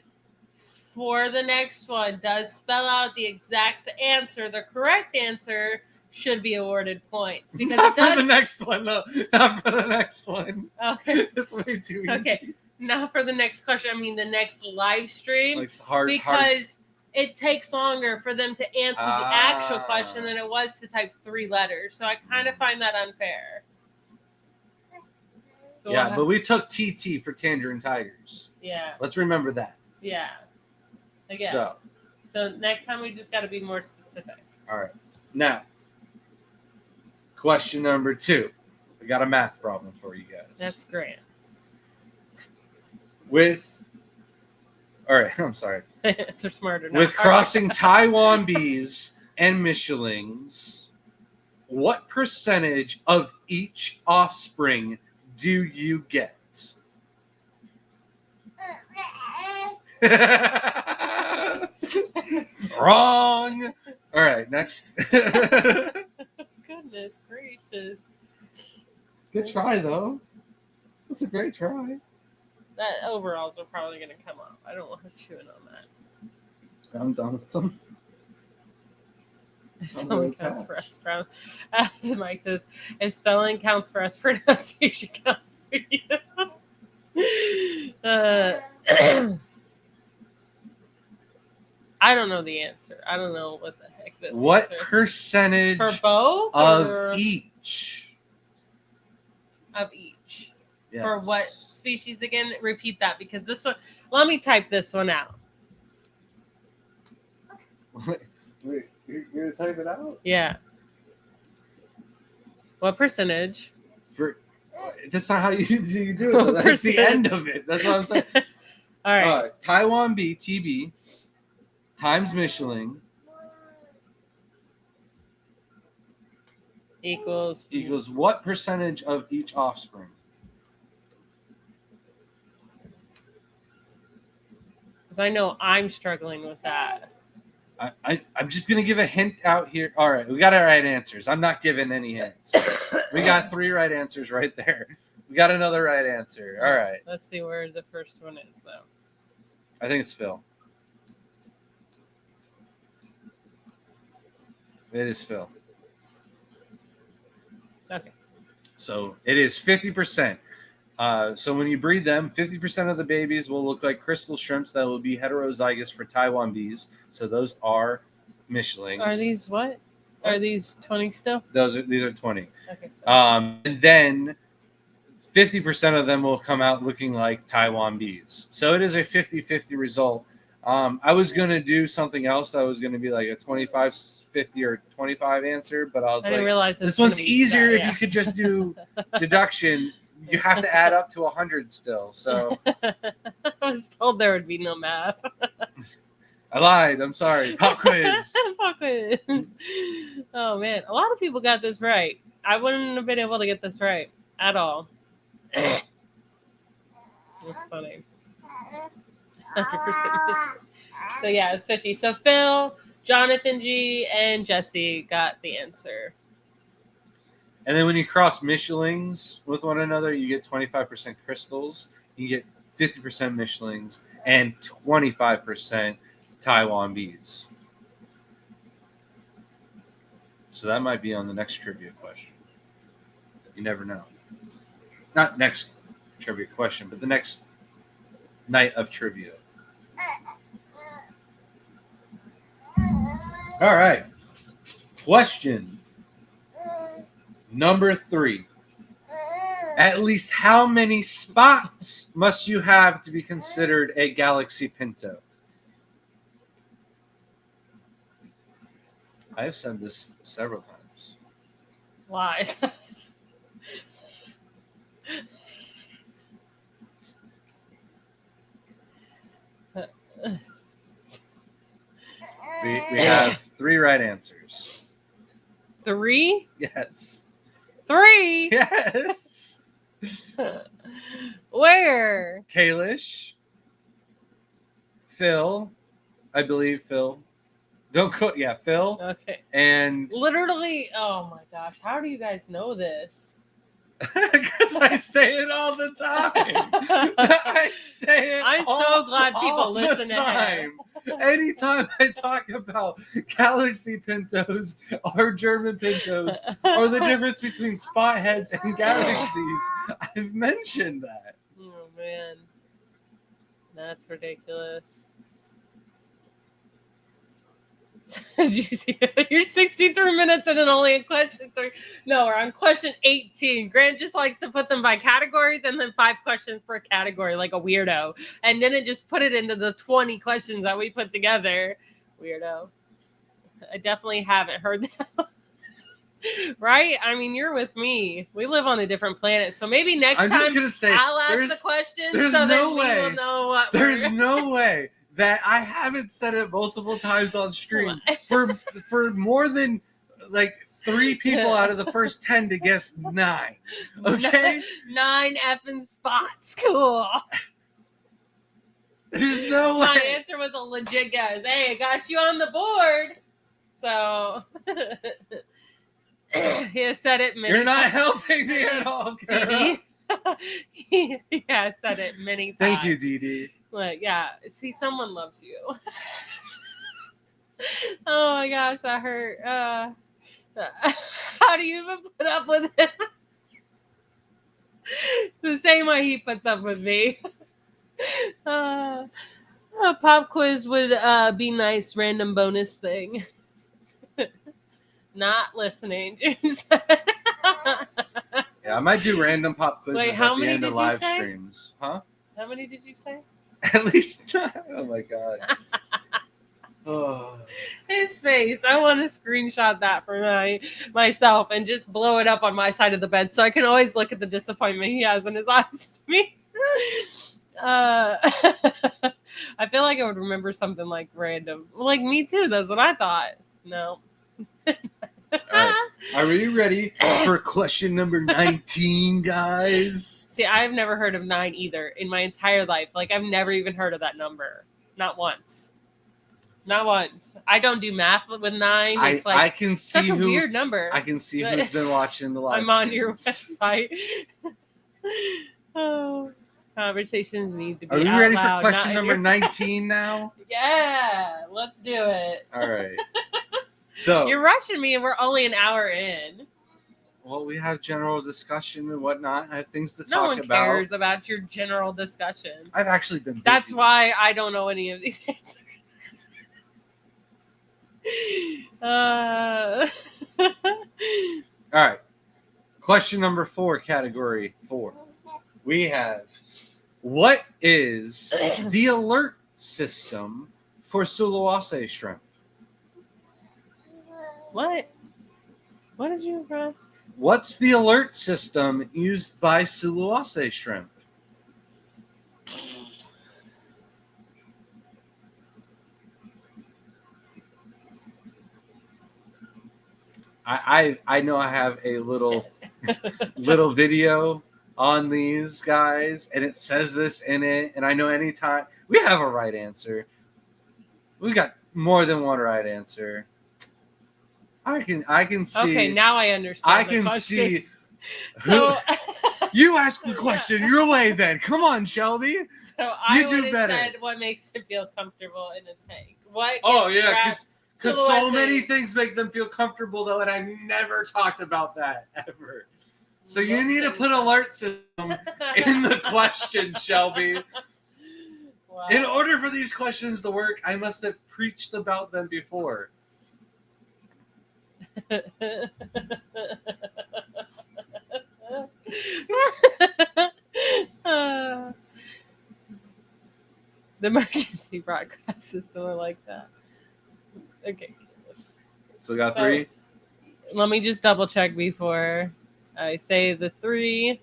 for the next one does spell out the exact answer, the correct answer should be awarded points. Because not for the next one, no. Not for the next one. Okay. That's way too easy. Okay. Not for the next question. I mean the next live stream. Like hard. It takes longer for them to answer the actual question than it was to type 3 letters. So I kind of find that unfair. So yeah, but we took TT for Tangerine Tigers. Yeah. Let's remember that. Yeah. I guess. So, So next time we just got to be more specific. All right. Now, question number 2. We got a math problem for you guys. That's great. All right, I'm sorry. It's smarter. With crossing Taiwan bees and Michelins, what percentage of each offspring do you get? Wrong. All right, next. Goodness gracious. Good try, though. That's a great try. That overalls are probably going to come off. I don't want to chew in on that. I'm done with them. If spelling counts for us, Mike says, if spelling counts for us, pronunciation counts for you. I don't know the answer. I don't know what the heck this What answer. percentage For both of each? Of each. Yes. For what species again? Repeat that because this one. Let me type this one out. Wait, you're gonna type it out? Yeah. What percentage? That's not how you do it. That's the end of it. That's what I'm saying. All right. Taiwan bee, TB, times Michelin Equals what percentage of each offspring? Because I know I'm struggling with that. I'm just going to give a hint out here. All right, we got our right answers. I'm not giving any hints. We got 3 right answers right there. We got another right answer. All right. Let's see where the first one is, though. I think it's Phil. It is Phil. Okay. So it is 50%. So when you breed them, 50% of the babies will look like crystal shrimps that will be heterozygous for Taiwan bees. So those are Michelins. Are these what? Are these 20 still? These are 20. Okay. And then 50% of them will come out looking like Taiwan bees. So it is a 50-50 result. I was going to do something else. I was going to be like a 25-50 or 25 answer, but I didn't realize this one's easier that, if you could just do deduction. You have to add up to 100 still. So I was told there would be no math. I lied. I'm sorry. Pop quiz. Pop quiz. Oh man, a lot of people got this right. I wouldn't have been able to get this right at all. That's funny. 100%. So yeah, it's 50. So Phil, Jonathan G, and Jesse got the answer. And then when you cross Michelins with one another, you get 25% crystals. You get 50% Michelins and 25% Taiwan bees. So that might be on the next trivia question. You never know. Not next trivia question, but the next night of trivia. All right. Question number 3. At least how many spots must you have to be considered a Galaxy Pinto? I have said this several times. Lies. We have 3 right answers. 3? Yes. 3? Yes. Where? Kalish. Phil. I believe Phil. Don't quote. Yeah, Phil. Okay. And literally, oh my gosh, how do you guys know this? because I say it all the time. I say it. I'm so glad people listen to him. Anytime I talk about Galaxy Pintos or German Pintos or the difference between spot heads and galaxies, I've mentioned that. Oh man, that's ridiculous. Did you see it? You're 63 minutes in and only in question 3. No, we're on question 18. Grant just likes to put them by categories and then 5 questions per category like a weirdo. And then it just put it into the 20 questions that we put together. Weirdo. I definitely haven't heard that. Right? I mean, you're with me. We live on a different planet. So maybe next I'm just time gonna say, I'll ask the question there's so no that we way- will know what there's we're... no way that I haven't said it multiple times on stream for more than like 3 people out of the first 10 to guess 9. Okay? 9 effing spots. Cool. There's no My way. answer was a legit guess. Hey, I got you on the board. So he has said it many You're not times. helping me at all, girl. Dee Dee. He has said it many times. Thank you, Dee Dee. Like, yeah, see, someone loves you. Oh my gosh, that hurt. How do you even put up with it? The same way he puts up with me. A pop quiz would be nice, random bonus thing. Not listening. Yeah, I might do random pop quizzes Wait, how at the many end of did you live say? streams. Huh? How many did you say? At least 9. Oh my god. Oh. His face. I want to screenshot that for myself and just blow it up on my side of the bed so I can always look at the disappointment he has in his eyes to me. I feel like I would remember something like random. Like me too. That's what I thought. No. All right. Are we ready for question number 19, guys? See, I've never heard of 9 either in my entire life. Like, I've never even heard of that number. Not once. Not once. I don't do math with 9. It's like I can see such a weird number. I can see who's been watching the live I'm on your streams. website. Oh, conversations need to be Are we out ready loud, for question not in number your- 19 now? Yeah, let's do it. All right. So, You're rushing me, and we're only an hour in. well, we have general discussion and whatnot. I have things to No talk one about. cares about your general discussion. I've actually been busy. That's why I don't know any of these answers. All right. Question number 4, category 4. We have, what is the alert system for Sulawesi shrimp? What? What did you press? What's the alert system used by Sulawesi shrimp? I know I have a little video on these guys, and it says this in it, and I know anytime we have a right answer, we got more than one right answer. I can see. Okay, now I understand. I the can question. see. So, You ask the question your way, then. Come on, Shelby. so I You do would have better. said what makes it feel comfortable in a tank. What? Oh gets yeah, strapped- because Sulawesi. so many things make them feel comfortable though, and I've never talked about that ever. So you need to put alert system in the question, Shelby. Wow. In order for these questions to work, I must have preached about them before. The emergency broadcast system, I like that. Okay. So we got So- 3. Let me just double check before I say the 3.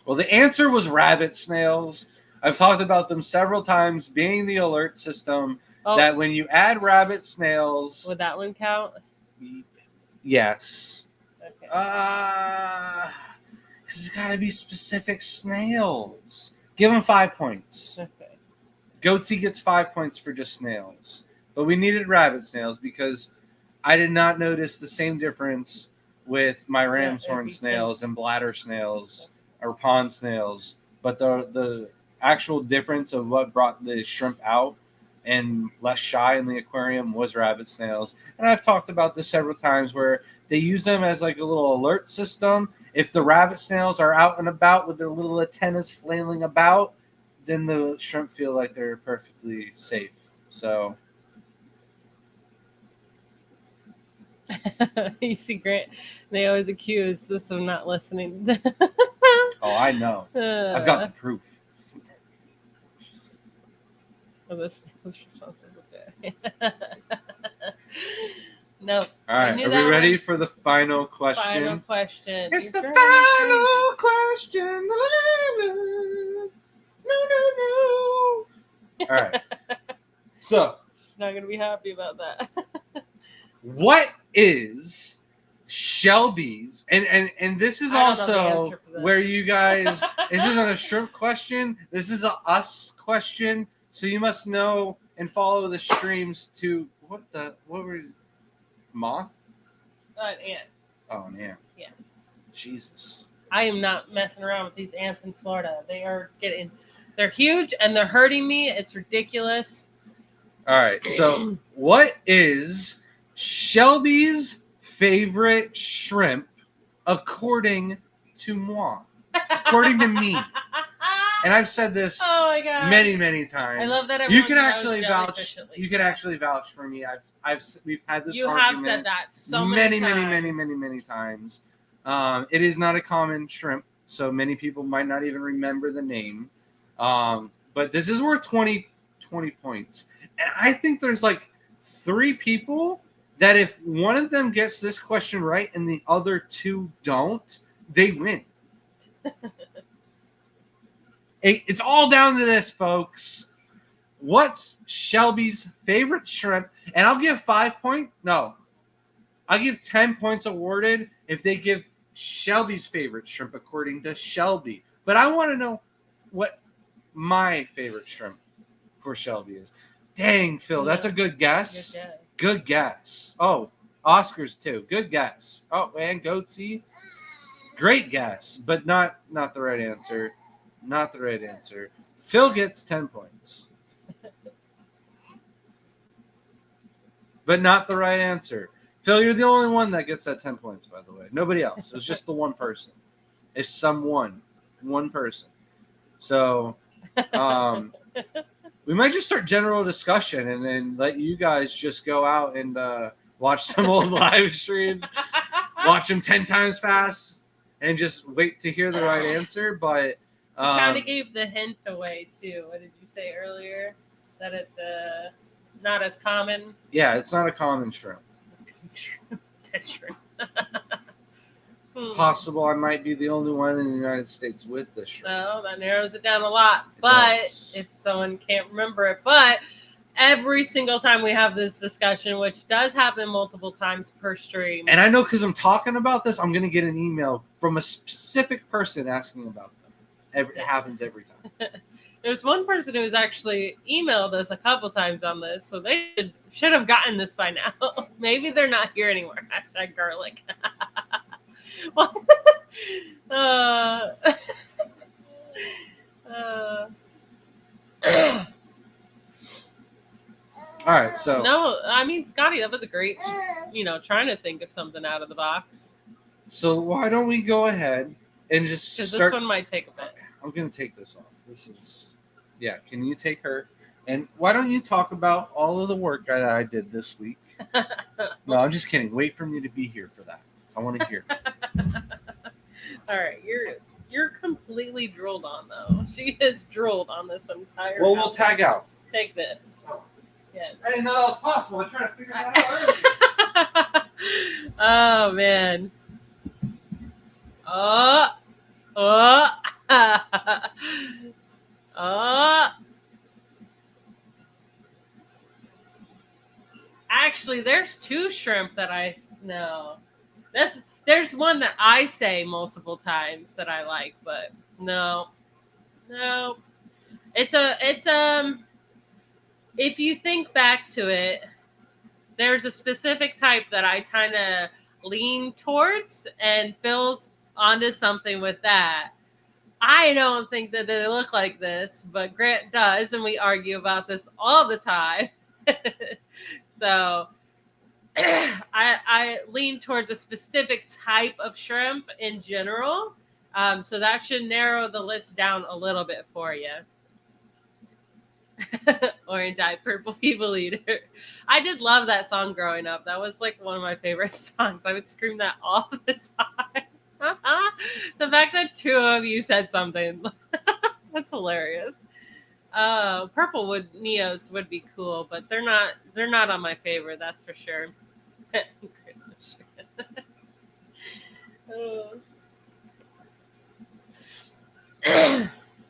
Well, the answer was rabbit snails. I've talked about them several times being the alert system Oh, that when you add rabbit snails, would that one count? yes. Okay. Because it's got to be specific snails. Give them 5 points. Okay. Goatsy gets 5 points for just snails. But we needed rabbit snails because I did not notice the same difference with my ram's it'd horn be snails and bladder snails or pond snails. But the actual difference of what brought the shrimp out and less shy in the aquarium was rabbit snails. And I've talked about this several times where they use them as like a little alert system. If the rabbit snails are out and about with their little antennas flailing about, then the shrimp feel like they're perfectly safe. So You see, Grant, they always accuse us of not listening. oh, I know. I've got the proof. This was responsible. Nope. All right, knew are we that ready one. for the final question? Final question. It's You're the driving me final question. No. All right. So, crazy. Not gonna be happy about that. what is Shelby's? And this is I don't know the also answer for this. where you guys. This isn't a shrimp question. This is a us question. So you must know and follow the streams to what were moth? An ant. Oh, an ant. Yeah. Jesus. I am not messing around with these ants in Florida. They're huge and they're hurting me. It's ridiculous. All right. So, what is Shelby's favorite shrimp according to moi? According to me. And I've said this Oh my god. many times. I love that you everyone can knows actually jellyfish vouch. at least. You can actually vouch for me. We've had this. You have argument said that so many times. many times. It is not a common shrimp, so many people might not even remember the name. But this is worth 20 points, and I think there's like 3 people that if one of them gets this question right and the other 2 don't, they win. It's all down to this, folks. What's Shelby's favorite shrimp? And I'll give 5 points. No, I'll give 10 points awarded if they give Shelby's favorite shrimp according to Shelby. But I want to know what my favorite shrimp for Shelby is. Dang, Phil, that's a good guess. Good guess. Oh, Oscars too. Good guess. Oh, and Goatsy. Great guess, but not the right answer. Not the right answer. Phil gets 10 points. But not the right answer. Phil, you're the only one that gets that 10 points, by the way. Nobody else. It's just the one person. It's one person. So we might just start general discussion and then let you guys just go out and watch some old live streams, watch them 10 times fast, and just wait to hear the right answer. But kind of gave the hint away too. What did you say earlier? That it's not as common. Yeah, it's not a common shrimp. Dead shrimp. Possible I might be the only one in the United States with this shrimp. So that narrows it down a lot. But if someone can't remember it, but every single time we have this discussion, which does happen multiple times per stream. And I know because I'm talking about this, I'm going to get an email from a specific person asking about them. It happens every time. There's one person who has actually emailed us a couple times on this, so they should have gotten this by now. Maybe they're not here anymore. Hashtag garlic. Well, all right, so no, I mean, Scotty, that was a great, trying to think of something out of the box. So why don't we go ahead and just Because start? this one might take a bit. I'm gonna take this off. This is, yeah. Can you take her? And why don't you talk about all of the work that I did this week? No, I'm just kidding. Wait for me to be here for that. I want to hear. All right, you're completely drooled on though. She has drooled on this entire. Well, we'll tag out. Take this. Yeah. I didn't know that was possible. I'm trying to figure that out earlier. Oh man. Oh. Actually, there's 2 shrimp that I know. There's one that I say multiple times that I like, but no. It's if you think back to it, there's a specific type that I kind of lean towards, and Phil's onto something with that. I don't think that they look like this, but Grant does, and we argue about this all the time. So I lean towards a specific type of shrimp in general. So that should narrow the list down a little bit for you. Orange Eye Purple People Eater. I did love that song growing up. That was like one of my favorite songs. I would scream that all the time. The fact that 2 of you said something, that's hilarious. Purple wood Neos would be cool, but they're not on my favorite, that's for sure. Christmas tree. Oh.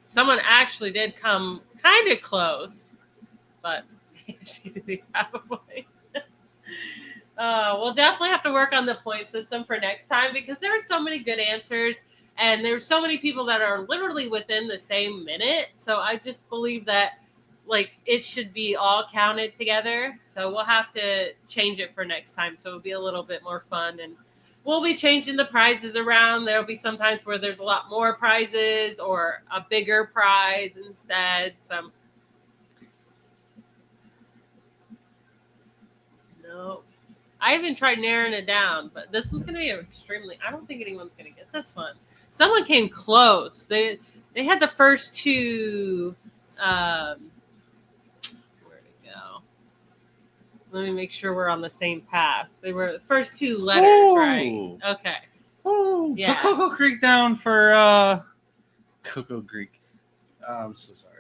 Someone actually did come kind of close, but she did these halfway. We'll definitely have to work on the point system for next time because there were so many good answers and there's so many people that are literally within the same minute. So I just believe that like it should be all counted together. So we'll have to change it for next time. So it'll be a little bit more fun, and we'll be changing the prizes around. There'll be some times where there's a lot more prizes or a bigger prize instead. No. I haven't tried narrowing it down, but this one's going to be extremely... I don't think anyone's going to get this one. Someone came close. They had the first two... where'd it go? Let me make sure we're on the same path. They were the first two letters, right? Okay. Oh, yeah. Put Cocoa Creek down for Cocoa Creek. I'm so sorry.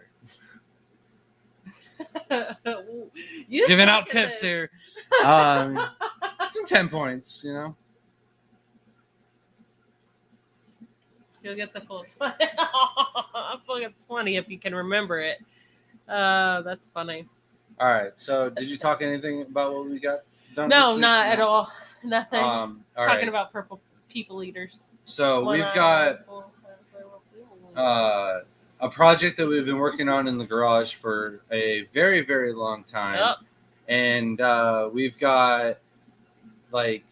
Giving out tips here. 10 points, you know. You'll get the full 20. I'll get 20 if you can remember it. That's funny. All right. So, did you talk anything about what we got done? No, not at all. Nothing. Talking about purple people eaters. So we've got a project that we've been working on in the garage for a very, very long time. Yep. And we've got like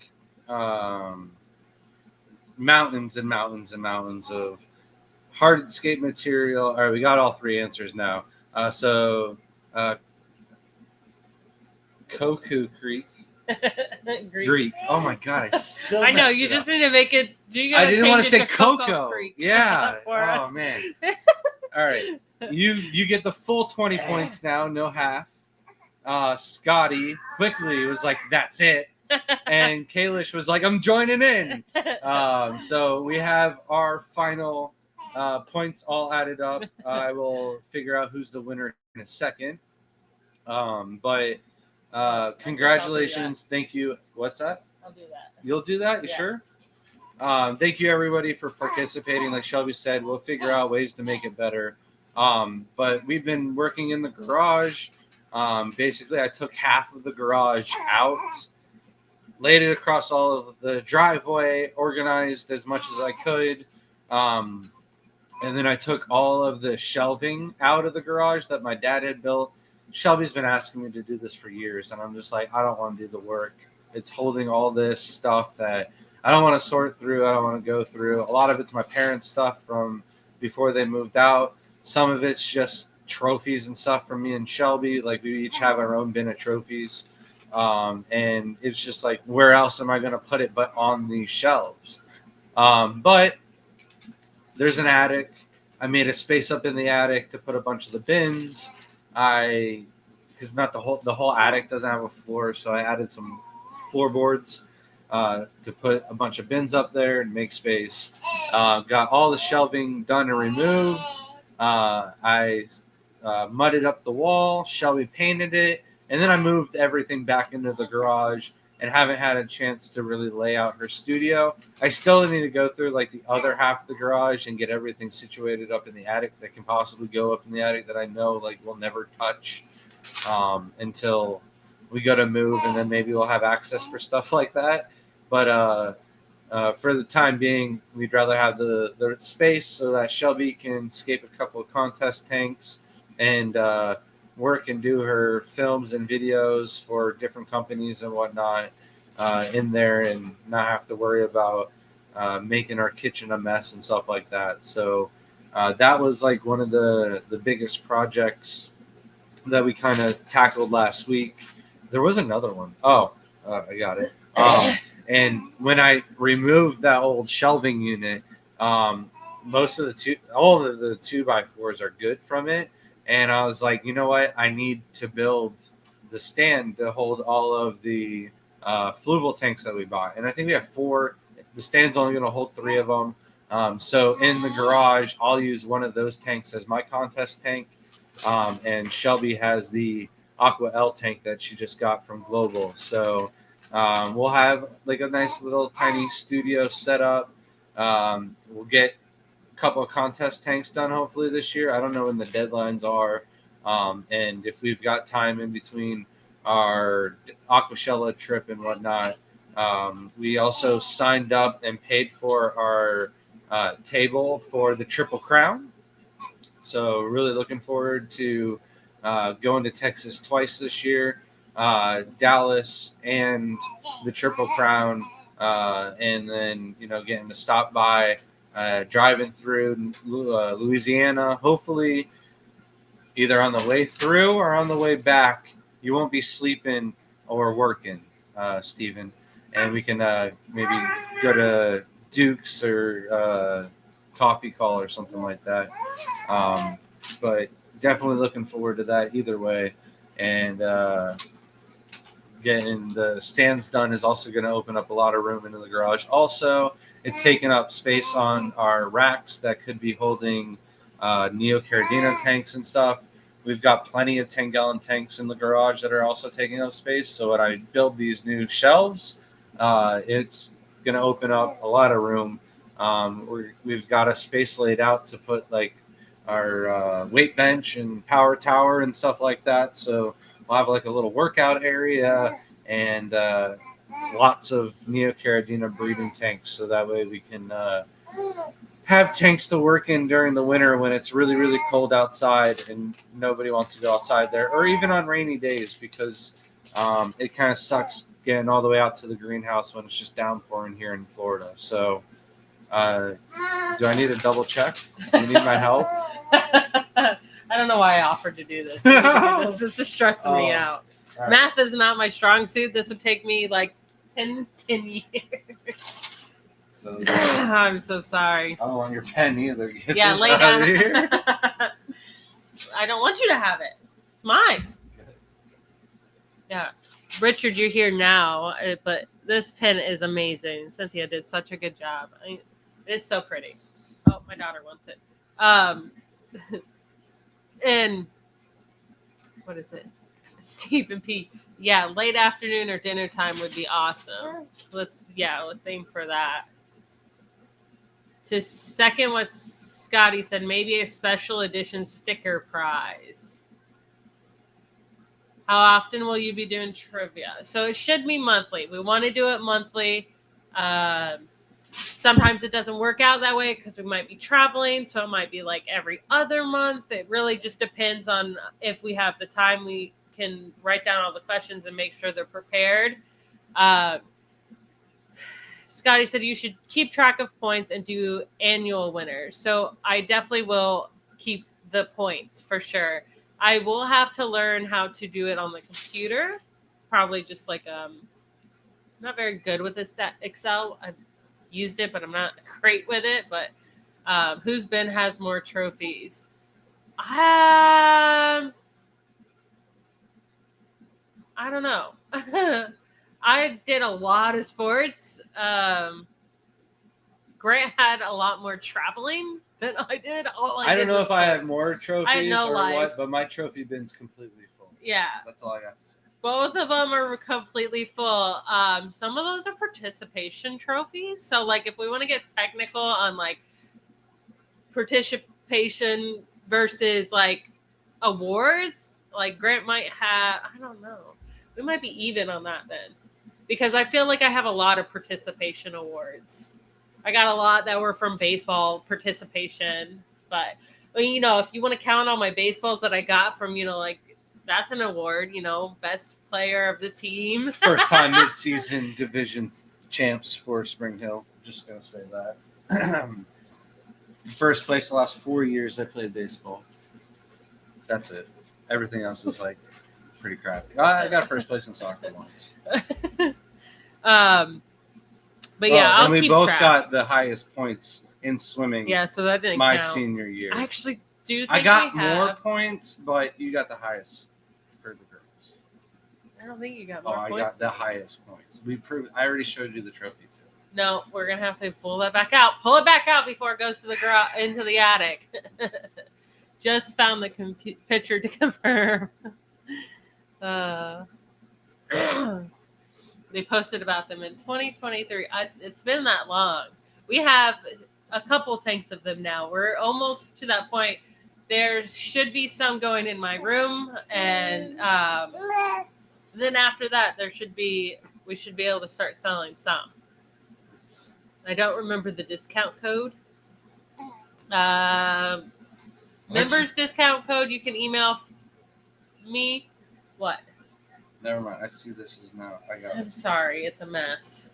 mountains and mountains and mountains of hardscape material. All right, we got all three answers now. Cocoa Creek. Greek. Oh my god, I know you just need to make it. I didn't want to say Cocoa. Yeah. For us. Man. All right. You get the full 20 points now, no half. Scotty quickly was like, "That's it," and Kalish was like, "I'm joining in." So we have our final points all added up. I will figure out who's the winner in a second. But congratulations. Thank you. What's that? I'll do that. You'll do that? You sure? Thank you everybody for participating. Like Shelby said, we'll figure out ways to make it better. But we've been working in the garage. Basically, I took half of the garage out, laid it across all of the driveway, organized as much as I could. And then I took all of the shelving out of the garage that my dad had built. Shelby's been asking me to do this for years, and I'm just like, I don't want to do the work. It's holding all this stuff that I don't want to sort through. I don't want to go through. A lot of it's my parents' stuff from before they moved out. Some of it's just trophies and stuff from me and Shelby. Like, we each have our own bin of trophies. And it's just like, where else am I going to put it but on these shelves? But there's an attic. I made a space up in the attic to put a bunch of the bins. Because not the whole attic doesn't have a floor, so I added some floorboards to put a bunch of bins up there and make space. Got all the shelving done and removed. I mudded up the wall. Shelby painted it, and then I moved everything back into the garage and haven't had a chance to really lay out her studio. I still need to go through like the other half of the garage and get everything situated up in the attic that can possibly go up in the attic that I know like we'll never touch until we go to move, and then maybe we'll have access for stuff like that. But for the time being, we'd rather have the space so that Shelby can escape a couple of contest tanks and work and do her films and videos for different companies and whatnot in there, and not have to worry about making our kitchen a mess and stuff like that. So that was like one of the biggest projects that we kind of tackled last week. There was another one. I got it. And when I removed that old shelving unit, all of the 2x4s are good from it. And I was like, you know what? I need to build the stand to hold all of the fluval tanks that we bought. And I think we have 4. The stand's only going to hold 3 of them. So in the garage, I'll use one of those tanks as my contest tank. And Shelby has the Aqua L tank that she just got from Global. So we'll have like a nice little tiny studio set up. We'll get a couple of contest tanks done hopefully this year. I don't know when the deadlines are, and if we've got time in between our Aquashella trip and whatnot. We also signed up and paid for our table for the Triple Crown. So really looking forward to going to Texas twice this year, Dallas and the Triple Crown, and then getting to stop by, driving through Louisiana. Hopefully, either on the way through or on the way back, you won't be sleeping or working, Stephen, and we can maybe go to Duke's or Coffee Call or something like that. But definitely looking forward to that either way. And getting the stands done is also going to open up a lot of room into the garage. Also, it's taking up space on our racks that could be holding Neocaridina tanks and stuff. We've got plenty of 10-gallon tanks in the garage that are also taking up space. So when I build these new shelves, it's going to open up a lot of room. We've got a space laid out to put like our weight bench and power tower and stuff like that. So we'll have like a little workout area and lots of Neocaridina breeding tanks. So that way we can have tanks to work in during the winter when it's really, really cold outside and nobody wants to go outside there, or even on rainy days, because it kind of sucks getting all the way out to the greenhouse when it's just downpouring here in Florida. So do I need to double check? Do you need my help? I don't know why I offered to do this. This is stressing me out. Right. Math is not my strong suit. This would take me like 10 years. So I'm so sorry. I don't want your pen either. Get Yeah, this lay out down. of here. I don't want you to have it. It's mine. Yeah. Richard, you're here now, but this pen is amazing. Cynthia did such a good job. It's so pretty. Oh, my daughter wants it. And what is it? Stephen P. Yeah, late afternoon or dinner time would be awesome. Let's aim for that. To second what Scotty said, maybe a special edition sticker prize. How often will you be doing trivia? So it should be monthly. We want to do it monthly. Sometimes it doesn't work out that way because we might be traveling. So it might be like every other month. It really just depends on if we have the time. We can write down all the questions and make sure they're prepared. Scotty said you should keep track of points and do annual winners. So I definitely will keep the points for sure. I will have to learn how to do it on the computer. Probably just like not very good with Excel. I've used it, but I'm not great with it. But who's been has more trophies? I don't know. I did a lot of sports. Grant had a lot more traveling than I did. I don't know if I have more trophies or life. what, but my trophy bin's completely full. Yeah. That's all I got to say. Both of them are completely full. Some of those are participation trophies. So, like, if we want to get technical on, like, participation versus, like, awards, like, Grant might have, I don't know. We might be even on that then. Because I feel like I have a lot of participation awards. I got a lot that were from baseball participation. But, you know, if you want to count all my baseballs that I got from, you know, like, that's an award, you know, best player of the team. First time mid-season division champs for Spring Hill. Just going to say that. First place the last 4 years I played baseball. That's it. Everything else is like pretty crappy. I got first place in soccer once. But yeah, I'll and we keep both track. Got the highest points in swimming. Yeah, so that didn't my count. senior year. I actually do think I got we more have. points, but you got the highest for the girls. I don't think you got more I points. got the highest points. I already showed you the trophy too. No, we're gonna have to pull that back out. Pull it back out before it goes to the into the attic. Just found the picture to confirm. They posted about them in 2023. It's been that long. We have a couple tanks of them now. We're almost to that point. There should be some going in my room, and then after that, we should be able to start selling some. I don't remember the discount code. Members discount code. You can email me. What? Never mind. I see this is now. I got it. I'm sorry. It's a mess.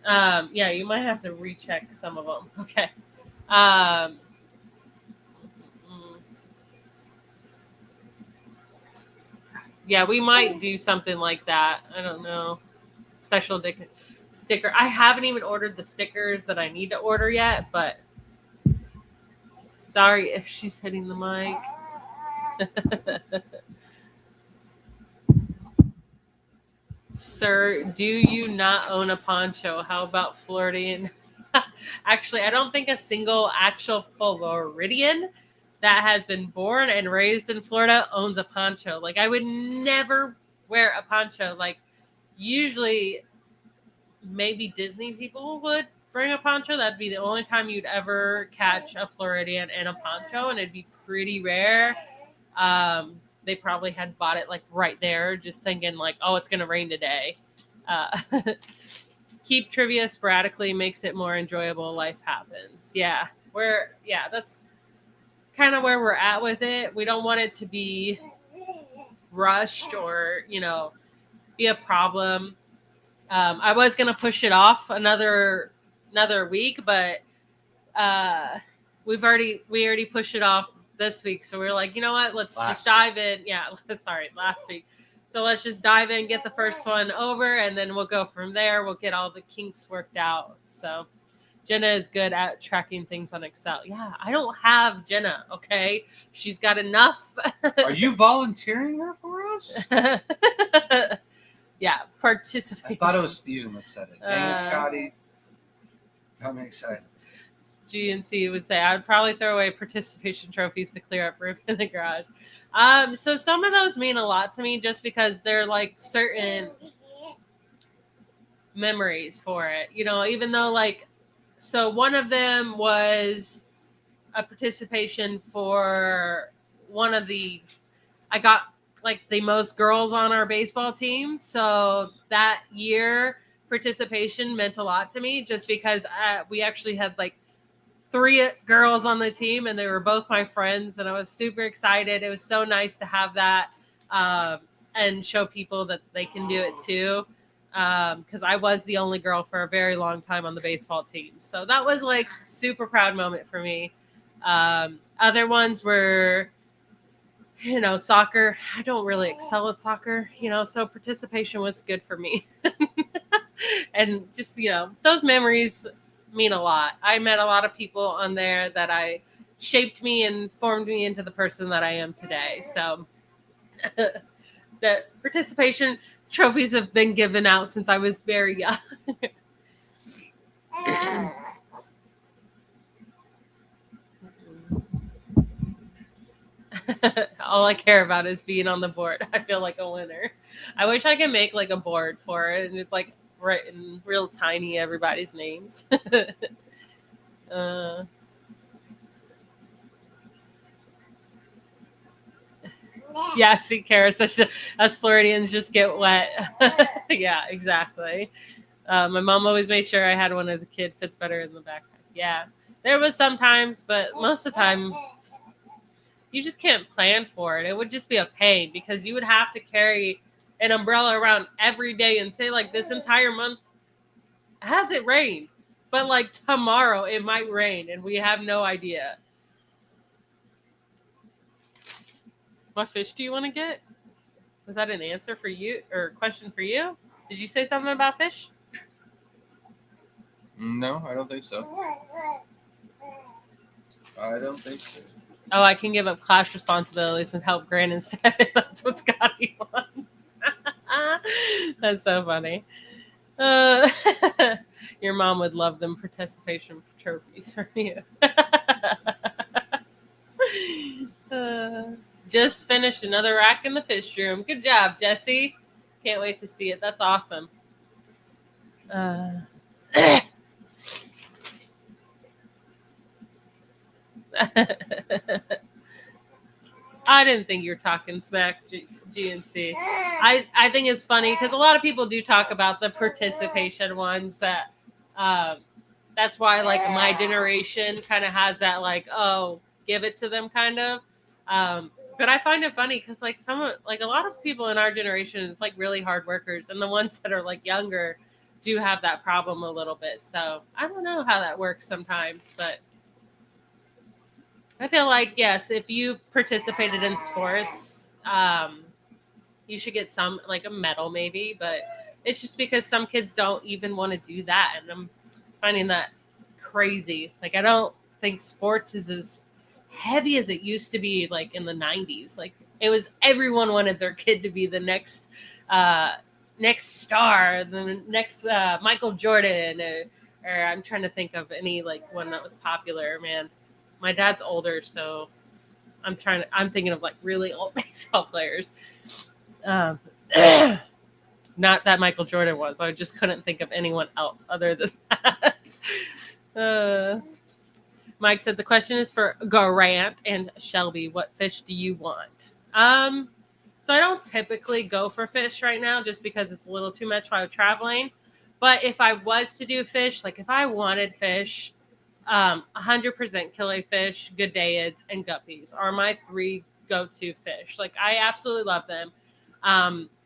Yeah, you might have to recheck some of them. Okay. Yeah, we might do something like that. I don't know. Special sticker. I haven't even ordered the stickers that I need to order yet, but sorry if she's hitting the mic. Sir, do you not own a poncho? How about Floridian? Actually, I don't think a single actual Floridian that has been born and raised in Florida owns a poncho. Like, I would never wear a poncho. Like, usually maybe Disney people would bring a poncho. That'd be the only time you'd ever catch a Floridian in a poncho, and it'd be pretty rare. They probably had bought it like right there, just thinking like, oh, it's gonna rain today. Keep trivia sporadically, makes it more enjoyable. Life happens. Yeah, that's kind of where we're at with it. We don't want it to be rushed or be a problem. I was gonna push it off another week, but we already pushed it off this week, so we're like, you know what, let's just dive in. Yeah, sorry, last week. So let's just dive in, get the first one over, and then we'll go from there. We'll get all the kinks worked out. So Jenna is good at tracking things on Excel. Yeah, I don't have Jenna, okay? She's got enough. Are you volunteering her for us? Yeah, participation. I thought it was Steven that said it. Dang it, Scotty. Got me excited. GNC would say, I would probably throw away participation trophies to clear up room in the garage. So some of those mean a lot to me just because they're like certain memories for it. Even though so one of them was a participation for I got like the most girls on our baseball team. So that year participation meant a lot to me just because we actually had like 3 girls on the team, and they were both my friends, and I was super excited. It was so nice to have that and show people that they can do it too, because I was the only girl for a very long time on the baseball team. So that was like super proud moment for me. Other ones were, soccer. I don't really excel at soccer, so participation was good for me. And just, those memories mean a lot. I met a lot of people on there that shaped me and formed me into the person that I am today. So the participation trophies have been given out since I was very young. All I care about is being on the board. I feel like a winner. I wish I could make like a board for it, and it's like written real tiny everybody's names. Yeah, see, Karis, us Floridians just get wet. Yeah, exactly. My mom always made sure I had one as a kid. Fits better in the backpack. Yeah, there was sometimes, but most of the time you just can't plan for it. It would just be a pain because you would have to carry an umbrella around every day and say like this entire month hasn't rained, but like tomorrow it might rain and we have no idea. What fish do you want to get? Was that an answer for you or a question for you? Did you say something about fish? No, I don't think so. I don't think so. Oh, I can give up class responsibilities and help Grant instead. That's what Scotty wants. That's so funny. Your mom would love them participation trophies from you. Just finished another rack in the fish room. Good job, Jesse. Can't wait to see it. That's awesome. I didn't think you were talking smack, GNC. I think it's funny because a lot of people do talk about the participation ones that that's why like my generation kind of has that like, oh, give it to them kind of. But I find it funny because like a lot of people in our generation is like really hard workers, and the ones that are like younger do have that problem a little bit. So I don't know how that works sometimes, but I feel like yes, if you participated in sports, you should get some like a medal maybe, but it's just because some kids don't even want to do that, and I'm finding that crazy. Like I don't think sports is as heavy as it used to be like in the 90s. Like it was everyone wanted their kid to be the next star, the next Michael Jordan, or I'm trying to think of any like one that was popular, man. My dad's older, so I'm thinking of like really old baseball players. Not that Michael Jordan was. I just couldn't think of anyone else other than that. Mike said the question is for Grant and Shelby. What fish do you want? So I don't typically go for fish right now just because it's a little too much while traveling. But if I was to do fish, like if I wanted fish, 100% killifish, goodeids, and guppies are my 3 go-to fish. Like I absolutely love them.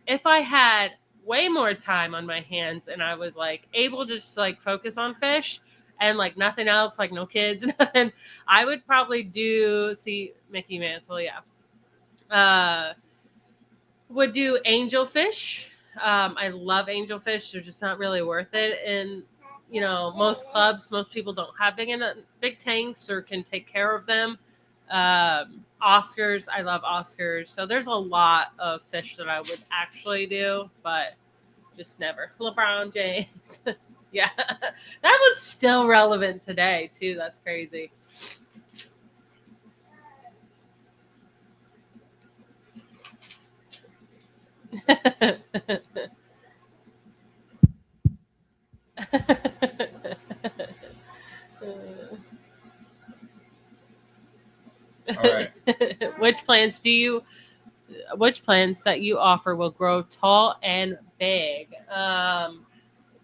If I had way more time on my hands and I was like able to just like focus on fish and like nothing else, like no kids, and I would probably see Mickey Mantle, yeah. Would do angelfish. I love angelfish. They're just not really worth it. And most clubs, most people don't have big tanks or can take care of them. Oscars, I love Oscars. So there's a lot of fish that I would actually do, but just never. LeBron James. Yeah, that was still relevant today too. That's crazy. All right. Which plants that you offer will grow tall and big?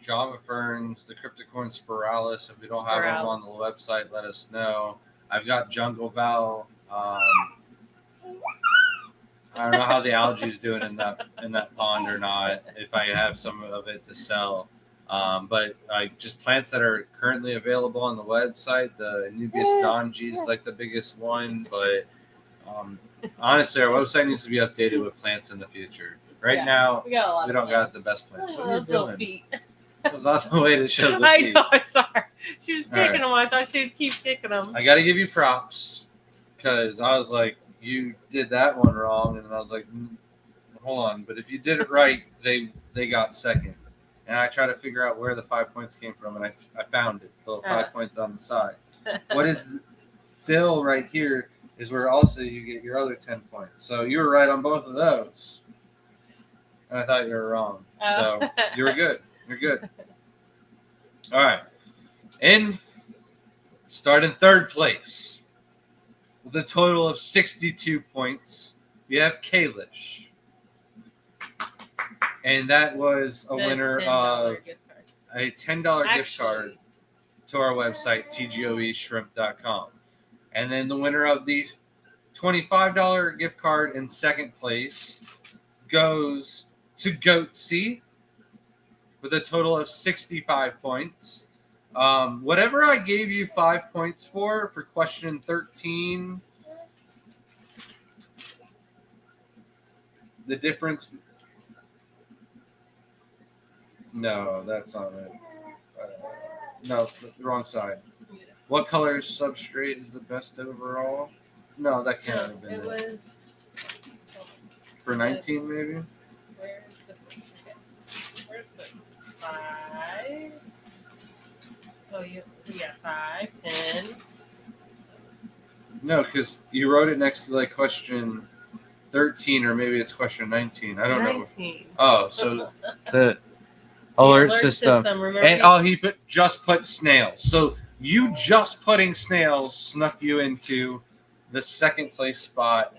Java ferns, the crypticorn spiralis. If we don't have them on the website, let us know. I've got jungle val. I don't know how the algae's doing in that pond or not. If I have some of it to sell, but just plants that are currently available on the website. The Nubius donji is like the biggest one, but honestly, our website needs to be updated with plants in the future. Right now, we don't got the best plants. What are you doing? Feet. That's not the way to show the feet. I know, I'm sorry. She was kicking them. I thought she'd keep kicking them. I got to give you props because I was like, you did that one wrong. And I was like, hold on. But if you did it right, they got second. And I tried to figure out where the 5 points came from, and I found it. The little 5 points on the side. What is fill right here is where also you get your other 10 points. So you were right on both of those. And I thought you were wrong. So you were good. You're good. All right. Start in 3rd place with a total of 62 points. We have Kalish. And that was a winner of a $10 gift card to our website, tgoeshrimp.com. And then the winner of the $25 gift card in 2nd place goes to Goatsy with a total of 65 points. Whatever I gave you 5 points for question 13, the difference. No, that's not it. No, the wrong side. What color substrate is the best overall? No, that can't have been it. Was for 19, maybe? Where's the 5? Oh, yeah, 5, 10. No, because you wrote it next to like question 13, or maybe it's question 19. I don't know. 19. Oh, so the alert system. Remember And he just put snails. So you just putting snails snuck you into the second place spot.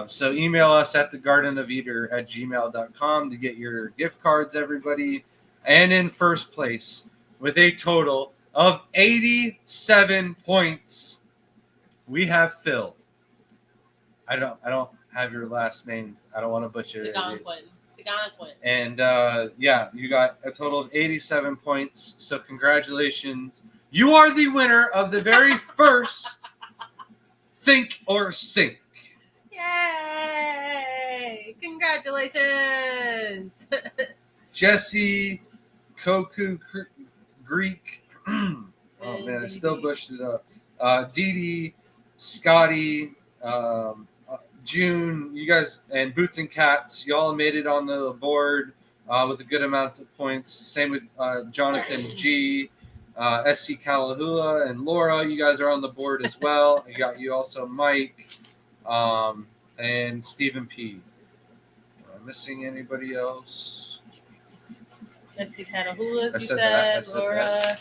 So email us at thegardenofeater@gmail.com to get your gift cards, everybody. And in first place with a total of 87 points, we have Phil. I don't have your last name. I don't want to butcher it. Siganquin. And yeah, you got a total of 87 points. So congratulations. You are the winner of the very first Think or Sink. Yay! Congratulations! Jesse, Koku, Greek. Oh man, I still bushed it up. Dee Dee, Scotty, June, you guys, and Boots and Cats, y'all made it on the board with a good amount of points. Same with Jonathan G, SC Kalahula, and Laura. You guys are on the board as well. I got you also, Mike, and Stephen P. Am I missing anybody else? SC Kalahula, you said Laura. That.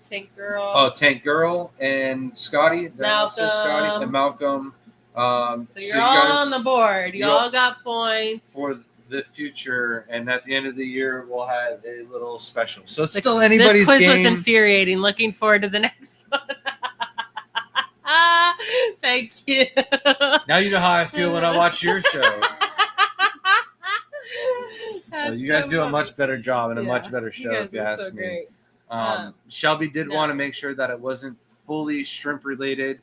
Tank Girl. Oh, Tank Girl and Scotty. Malcolm. Scotty and Malcolm. So you're all on the board. You all got points. For the future, and at the end of the year, we'll have a little special. So it's still anybody's game. This quiz game. was infuriating. Looking forward to the next one. Thank you. Now you know how I feel when I watch your show. Well, you guys do a much better job and a much better show, if you ask me. Shelby did want to make sure that it wasn't fully shrimp related.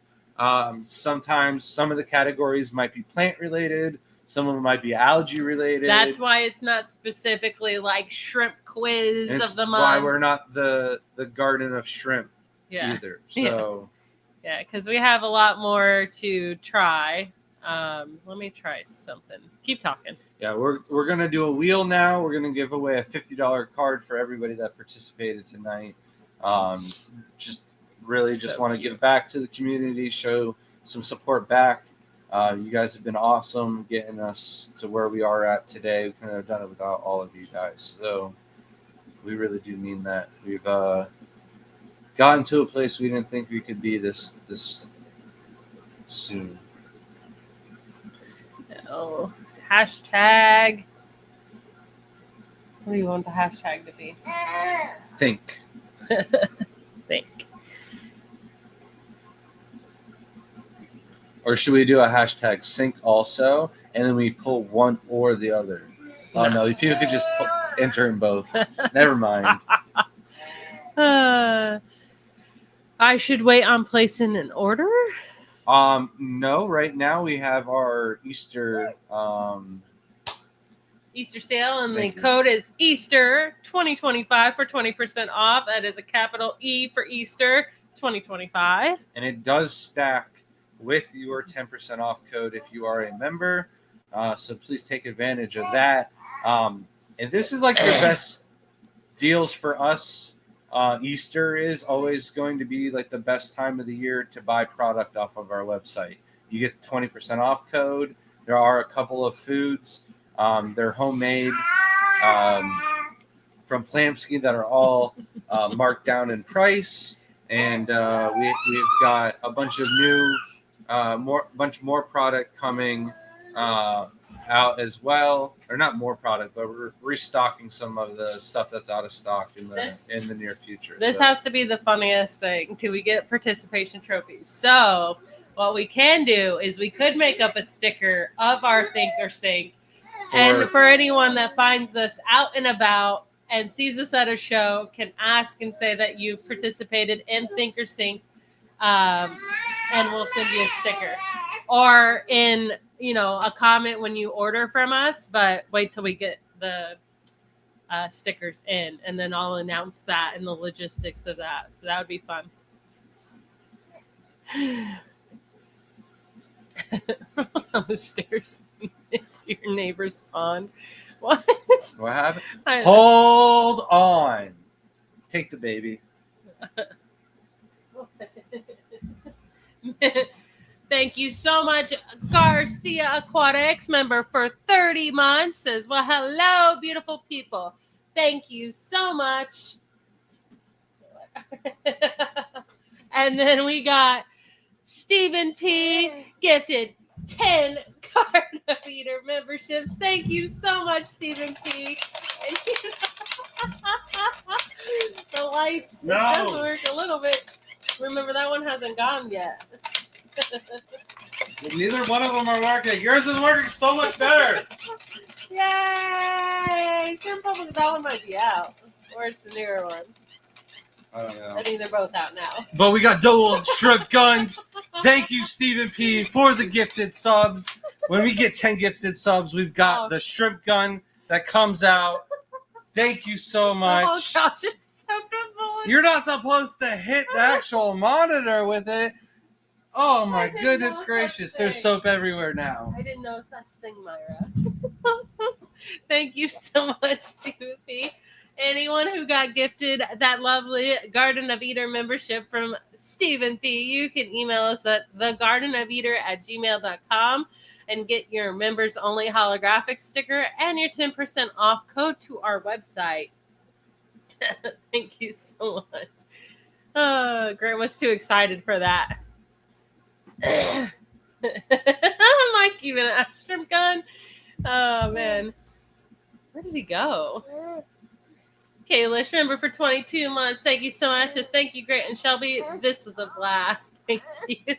Sometimes some of the categories might be plant related, some of them might be algae related. That's why it's not specifically like shrimp quiz of the month. Why we're not the Garden of Shrimp either. So yeah, because we have a lot more to try. Let me try something. Keep talking. Yeah, we're gonna do a wheel now. We're gonna give away a $50 card for everybody that participated tonight. Just want to give back to the community, show some support back. You guys have been awesome getting us to where we are at today. We couldn't have done it without all of you guys. So we really do mean that. We've gotten to a place we didn't think we could be this soon. Oh, hashtag. What do you want the hashtag to be? Think. Think. Or should we do a hashtag sync also, and then we pull one or the other? Oh no, people could just enter in both. Never mind. I should wait on placing an order? No, right now we have our Easter sale, and the code is Easter 2025 for 20% off. That is a capital E for Easter 2025. And it does stack with your 10% off code if you are a member. So please take advantage of that. And this is like the best deals for us. Easter is always going to be like the best time of the year to buy product off of our website. You get 20% off code. There are a couple of foods. They're homemade from Plamsky that are all marked down in price. And we've got a bunch of new more product coming out as well, or not more product, but we're restocking some of the stuff that's out of stock in the near future. This has to be the funniest thing till we get participation trophies. So what we can do is we could make up a sticker of our Think or Sink, and for anyone that finds us out and about and sees us at a show can ask and say that you've participated in Think or Sink, and we'll send you a sticker, or in a comment when you order from us. But wait till we get the stickers in, and then I'll announce that and the logistics of that. That would be fun. On the stairs into your neighbor's pond. What happened? Hold on. Take the baby. Thank you so much, Garcia Aquatics member for 30 months. Says, well, hello, beautiful people. Thank you so much. And then we got Stephen P. gifted 10 Garden of Eater memberships. Thank you so much, Stephen P. The lights it does work a little bit. Remember, that one hasn't gone yet. Neither one of them are working. Yours is working so much better. Yay! Probably that one might be out. Or it's the newer one. I don't know. I think they're both out now. But we got dual shrimp guns. Thank you, Stephen P, for the gifted subs. When we get 10 gifted subs, we've got the shrimp gun that comes out. Thank you so much. The whole couch is soaked with bullets. You're not supposed to hit the actual monitor with it. Oh my goodness gracious. There's soap everywhere now. I didn't know such thing, Myra. Thank you so much, Stephen P. Anyone who got gifted that lovely Garden of Eater membership from Stephen P., you can email us at thegardenofeater@gmail.com and get your members only holographic sticker and your 10% off code to our website. Thank you so much. Grant was too excited for that. Mike, even an shrimp gun. Oh man, where did he go? Kaylish, member for 22 months. Thank you so much. Thank you, Grant and Shelby. This was a blast. Thank you.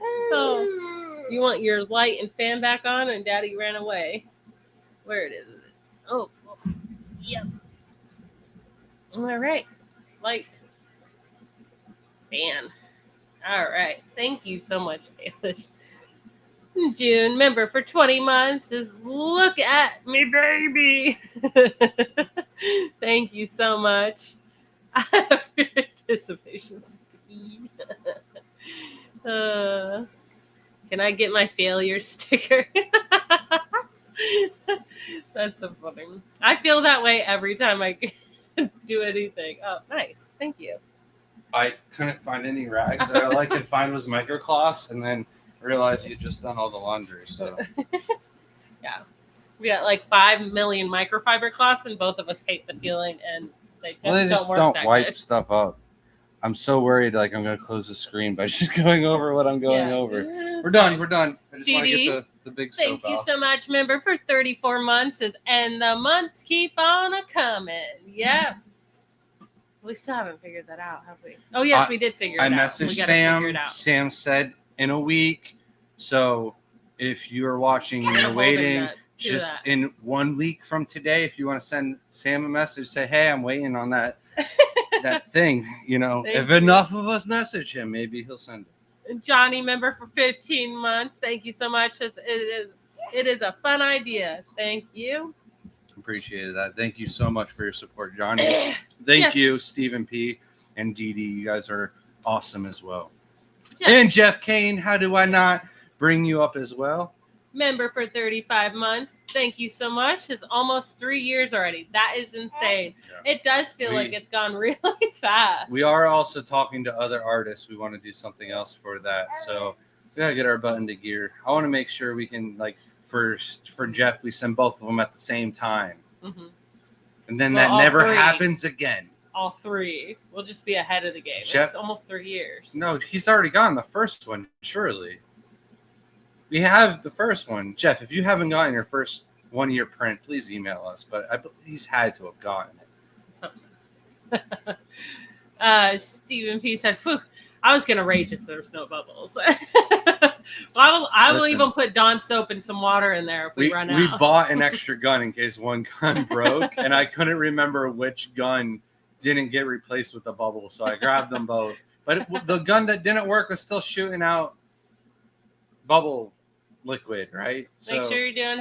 Oh, you want your light and fan back on? And Daddy ran away. Where it is? Oh, yep. All right, light, fan. All right. Thank you so much, Kaylish. June, member for 20 months, is look at me, baby. Thank you so much. I have your anticipation sticky. Can I get my failure sticker? That's so funny. I feel that way every time I do anything. Oh, nice. Thank you. I couldn't find any rags. All I could find was microcloths, and then realized you'd just done all the laundry. So yeah, we got like 5 million microfiber cloths, and both of us hate the feeling, and they just don't wipe good. stuff up. I'm so worried, like I'm gonna close the screen by just going over what I'm going over. We're done. I just want to get the big soap out. Thank you so much, member for 34 months. And the months keep on a coming. Yep. We still haven't figured that out, have we? Oh yes, we did figure it out. I messaged Sam. Sam said in a week. So if you are watching and you're waiting, just in 1 week from today, if you want to send Sam a message, say, hey, I'm waiting on that that thing. You know, if enough of us message him, maybe he'll send it. Johnny, member for 15 months. Thank you so much. It is a fun idea. Thank you. Appreciate that. Thank you so much for your support, Johnny. Thank you, Stephen P. and Dee Dee. You guys are awesome as well. And Jeff Kane, how do I not bring you up as well? Member for 35 months. Thank you so much. It's almost 3 years already. That is insane. Yeah. It does feel like it's gone really fast. We are also talking to other artists. We want to do something else for that. So we got to get our butt into gear. I want to make sure we can, like, for Jeff, we send both of them at the same time. Mm-hmm. And then that never happens again. All three. We'll just be ahead of the game. It's almost 3 years. No, he's already gotten the first one, surely. We have the first one. Jeff, if you haven't gotten your first 1 year print, please email us. But I believe he's had to have gotten it. Stephen P. said, phew, I was going to rage if there was no bubbles. I will even put Dawn soap and some water in there if we run out. We bought an extra gun in case one gun broke, and I couldn't remember which gun didn't get replaced with the bubble, so I grabbed them both. But the gun that didn't work was still shooting out bubble liquid, right? Make sure you're doing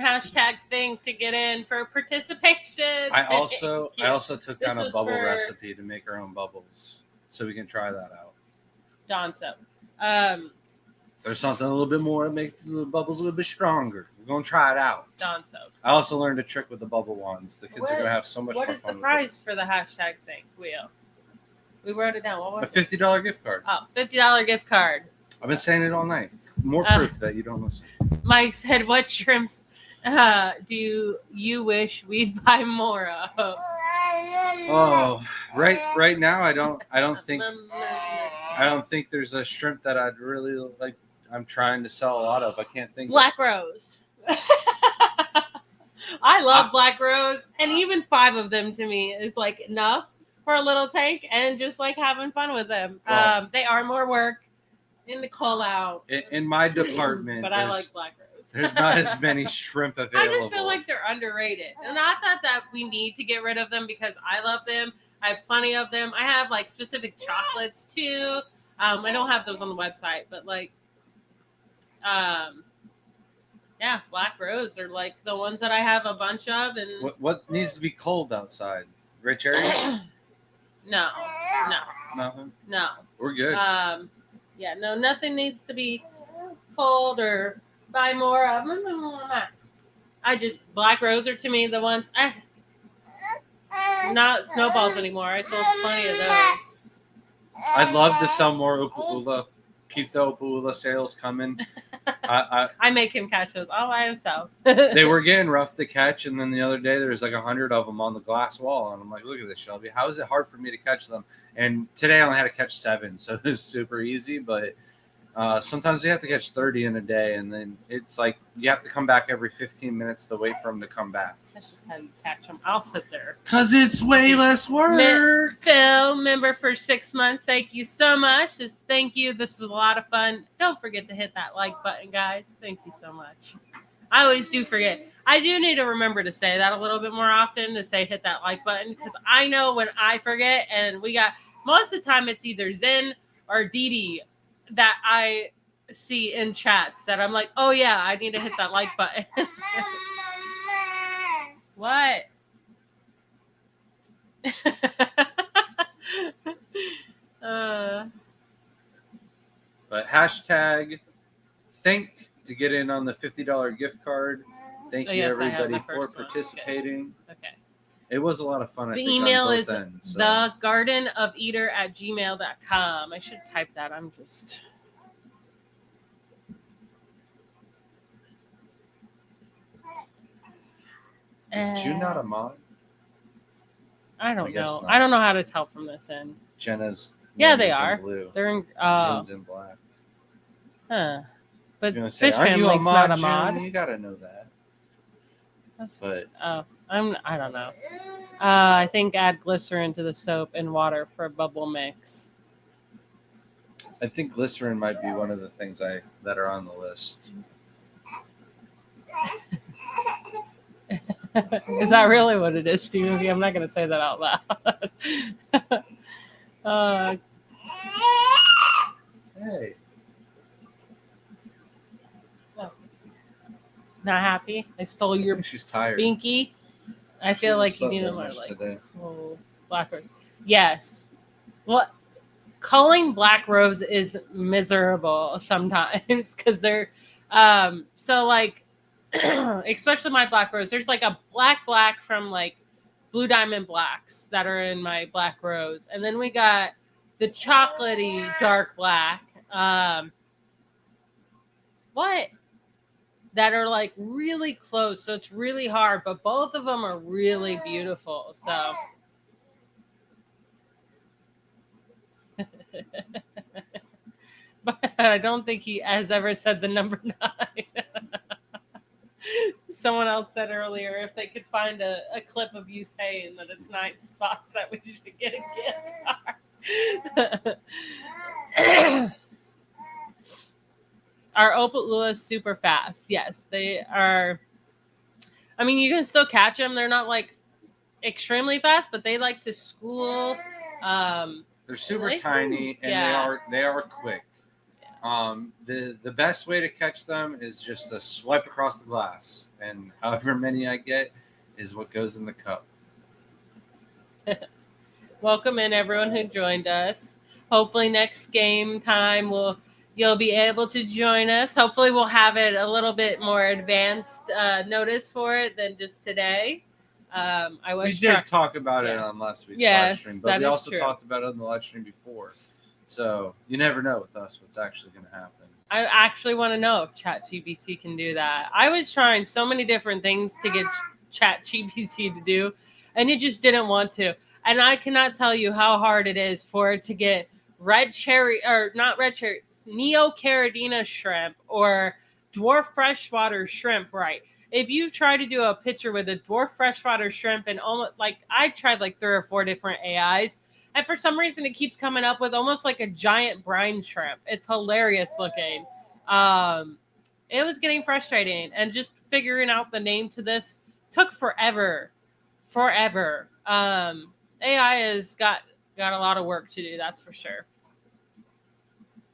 #thing to get in for participation. I also took down a bubble recipe to make our own bubbles, so we can try that out. Dawn soap. There's something a little bit more to make the bubbles a little bit stronger. We're gonna try it out. Dawn soap. I also learned a trick with the bubble wands. The kids are gonna have so much more fun. What is the price for the #thing wheel? We wrote it down. What was a $50 gift card. Oh, $50 gift card. I've been saying it all night. More proof that you don't listen. Mike said, "What shrimps do you wish we'd buy more of?" Oh, right now I don't think there's a shrimp that I'd really like. I'm trying to sell a lot of. I can't think. Black Rose. I love Black Rose, and even 5 of them to me is like enough for a little tank and just like having fun with them. Well, They are more work in the call out. In my department, but I like Black Rose. There's not as many shrimp available. I just feel like they're underrated. And not that we need to get rid of them because I love them. I have plenty of them. I have like specific chocolates too. I don't have those on the website, but like, yeah, Black Rose are like the ones that I have a bunch of. And what needs to be cold outside? Red cherries? No. Nothing. No. We're good. Yeah, no, nothing needs to be cold or buy more of. I just Black Rose are to me the one. Not snowballs anymore. I sold plenty of those. I'd love to sell more Upaula. Keep the Upaula sales coming. I make him catch those all by himself. They were getting rough to catch, and then the other day there was like 100 of them on the glass wall, and I'm like, look at this, Shelby. How is it hard for me to catch them? And today I only had to catch 7, so it was super easy. But sometimes you have to catch 30 in a day, and then it's like you have to come back every 15 minutes to wait for them to come back. That's just how you catch them. I'll sit there. Because it's way less work. Phil, member for 6 months. Thank you so much. Just thank you. This is a lot of fun. Don't forget to hit that like button, guys. Thank you so much. I always do forget. I do need to remember to say that a little bit more often, to say hit that like button, because I know when I forget, and we got most of the time it's either Zen or Dee Dee that I see in chats that I'm like, oh yeah, I need to hit that like button. What? But hashtag think to get in on the $50 gift card. Thank you everybody for participating. Okay. It was a lot of fun. The email is thegardenofeater@gmail.com. I should type that. I'm just. Is June not a mod? I don't know. I don't know how to tell from this end. Jenna's. Yeah, they are. Blue. They're in. June's in black. Huh. But say, Fish Family's not a mod. June? You gotta know that. But I don't know. I think add glycerin to the soap and water for a bubble mix. I think glycerin might be one of the things that are on the list. Is that really what it is, Stevie? I'm not going to say that out loud. Hey. Oh. Not happy? I stole your She's tired. binky. I feel like you need more like Black Rose. Yes. What? Calling Black Rose is miserable sometimes because they're so like. Especially my Black Rose. There's like a black from like Blue Diamond Blacks that are in my Black Rose. And then we got the chocolatey dark black. That are like really close. So it's really hard, but both of them are really beautiful. So but I don't think he has ever said the number 9. Someone else said earlier if they could find a clip of you saying that it's 9 spots, that we should get a gift card. Our Opalua is super fast. Yes, they are. I mean, you can still catch them. They're not like extremely fast, but they like to school. They're super tiny and they are quick. The best way to catch them is just to swipe across the glass, and however many I get is what goes in the cup. Welcome in everyone who joined us. Hopefully next game time you'll be able to join us. Hopefully we'll have it a little bit more advanced notice for it than just today. We did talk about it on last week's live stream, but we also talked about it on the live stream before. So you never know with us what's actually going to happen. I actually want to know if ChatGPT can do that. I was trying so many different things to get ChatGPT to do, and it just didn't want to. And I cannot tell you how hard it is for it to get Neocaridina shrimp or dwarf freshwater shrimp right. If you try to do a picture with a dwarf freshwater shrimp and almost like I tried like 3 or 4 different AIs, and for some reason it keeps coming up with almost like a giant brine shrimp. It's hilarious looking. It was getting frustrating, and just figuring out the name to this took forever. AI has got a lot of work to do, that's for sure.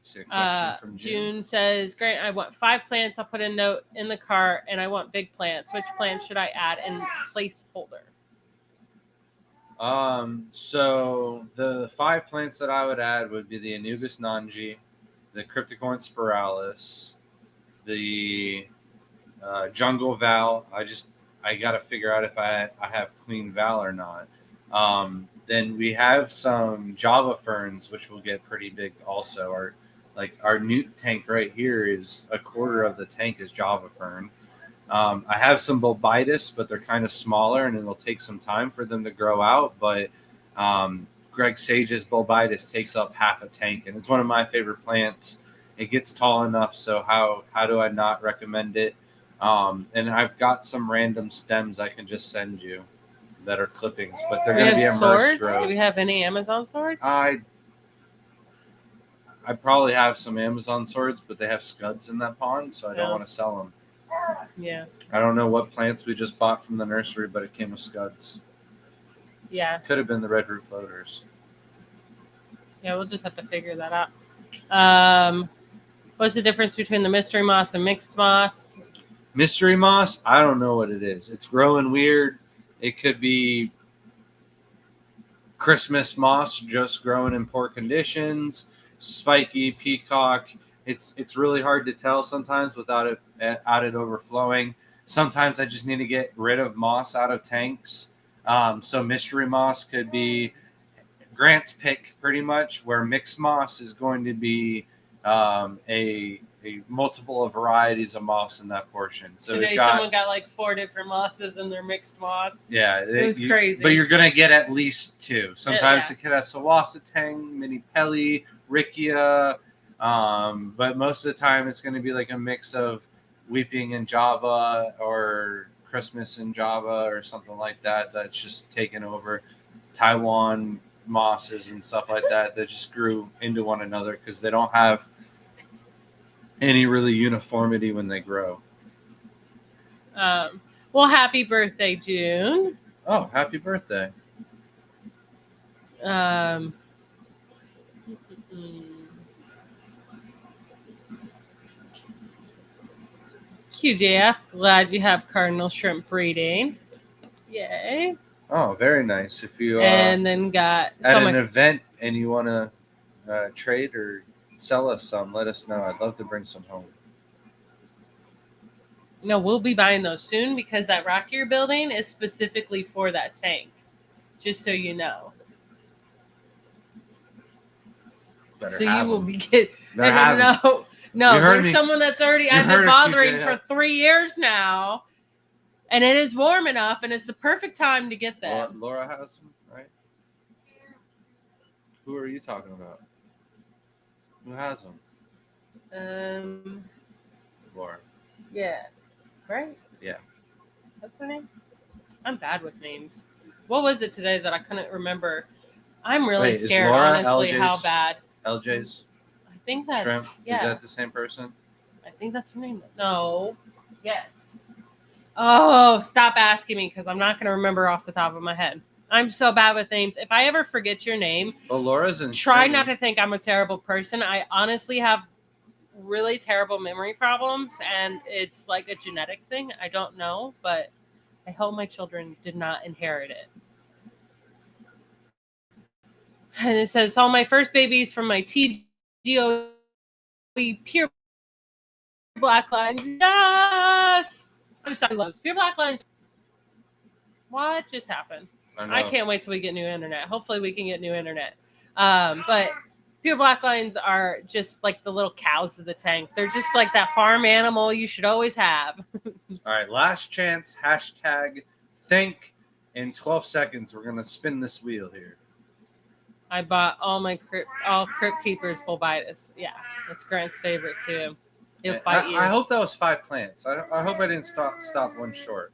See a question from June says, Grant, I want 5 plants. I'll put a note in the cart, and I want big plants. Which plants should I add in placeholder? So the 5 plants that I would add would be the Anubis nanji, the Cryptocorin spiralis, the jungle val. I got to figure out if I have queen val or not. Then we have some Java ferns, which will get pretty big also. Our newt tank right here is a quarter of the tank is Java fern. I have some bulbitis, but they're kind of smaller, and it'll take some time for them to grow out. But Greg Sage's bulbitis takes up half a tank, and it's one of my favorite plants. It gets tall enough, so how do I not recommend it? And I've got some random stems I can just send you that are clippings, but they're going to be immersed growth. Do we have any Amazon swords? I probably have some Amazon swords, but they have scuds in that pond, so I don't want to sell them. Yeah. I don't know what plants we just bought from the nursery, but it came with scuds. Yeah. Could have been the red root floaters. Yeah, we'll just have to figure that out. What's the difference between the mystery moss and mixed moss? Mystery moss, I don't know what it is. It's growing weird. It could be Christmas moss just growing in poor conditions, spiky, peacock. It's really hard to tell sometimes without it overflowing. Sometimes I just need to get rid of moss out of tanks. So mystery moss could be Grant's pick pretty much, where mixed moss is going to be a multiple of varieties of moss in that portion. So today someone got like 4 different mosses in their mixed moss. Yeah, it was crazy. But you're gonna get at least 2. Sometimes it could have Sawasatang, Mini Pelly, Riccia. But most of the time it's going to be like a mix of Weeping in Java or Christmas in Java or something like that. That's just taken over Taiwan mosses and stuff like that just grew into one another because they don't have any really uniformity when they grow. Well, happy birthday, June. Oh, happy birthday. QJF, glad you have cardinal shrimp breeding. Yay. Oh, very nice. If you and then got at an event and you want to trade or sell us some, let us know. I'd love to bring some home. No, we'll be buying those soon because that rock you're building is specifically for that tank. Just so you know. Better so you have will them. be getting. No, there's someone that's already. I've been bothering for 3 years now, and it is warm enough, and it's the perfect time to get them. Laura has them, right? Who are you talking about? Who has them? Laura. Yeah. Right? Yeah. That's her name? I'm bad with names. What was it today that I couldn't remember? I'm really scared, honestly, how bad. LJ's? I think that's... Shrimp? Yeah. Is that the same person? I think that's her name. No. Yes. Oh, stop asking me because I'm not going to remember off the top of my head. I'm so bad with names. If I ever forget your name, well, Laura's in try not to think I'm a terrible person. I honestly have really terrible memory problems, and it's like a genetic thing. I don't know, but I hope my children did not inherit it. And it says, all my first babies from my TGO pure black lines. Yes! I'm sorry, loves. Pure black lines. What just happened? I can't wait till we get new internet. Hopefully we can get new internet. But pure black lines are just like the little cows of the tank. They're just like that farm animal you should always have. All right, last chance. Hashtag think. In 12 seconds, we're gonna spin this wheel here. I bought all crypt keepers will buy this. Yeah, that's Grant's favorite too. He'll fight you. I hope that was 5 plants. I hope I didn't stop one short.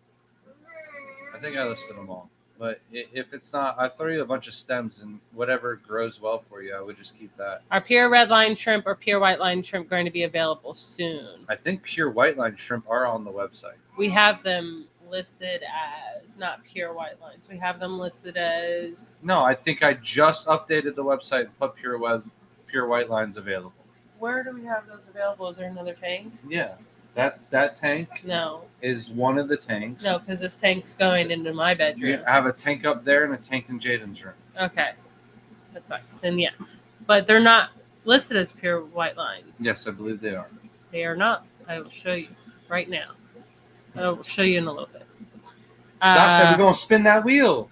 I think I listed them all. But if it's not, I throw you a bunch of stems and whatever grows well for you, I would just keep that. Are pure red line shrimp or pure white line shrimp going to be available soon? I think pure white line shrimp are on the website. We have them listed as not pure white lines. We have them listed as... No, I think I just updated the website and put pure white lines available. Where do we have those available? Is there another tank? Yeah. That tank No. is one of the tanks. No, because this tank's going into my bedroom. You have a tank up there and a tank in Jaden's room. Okay. That's fine. Then yeah. But they're not listed as pure white lines. Yes, I believe they are. They are not. I will show you right now. I will show you in a little bit. Stop said we're going to spin that wheel.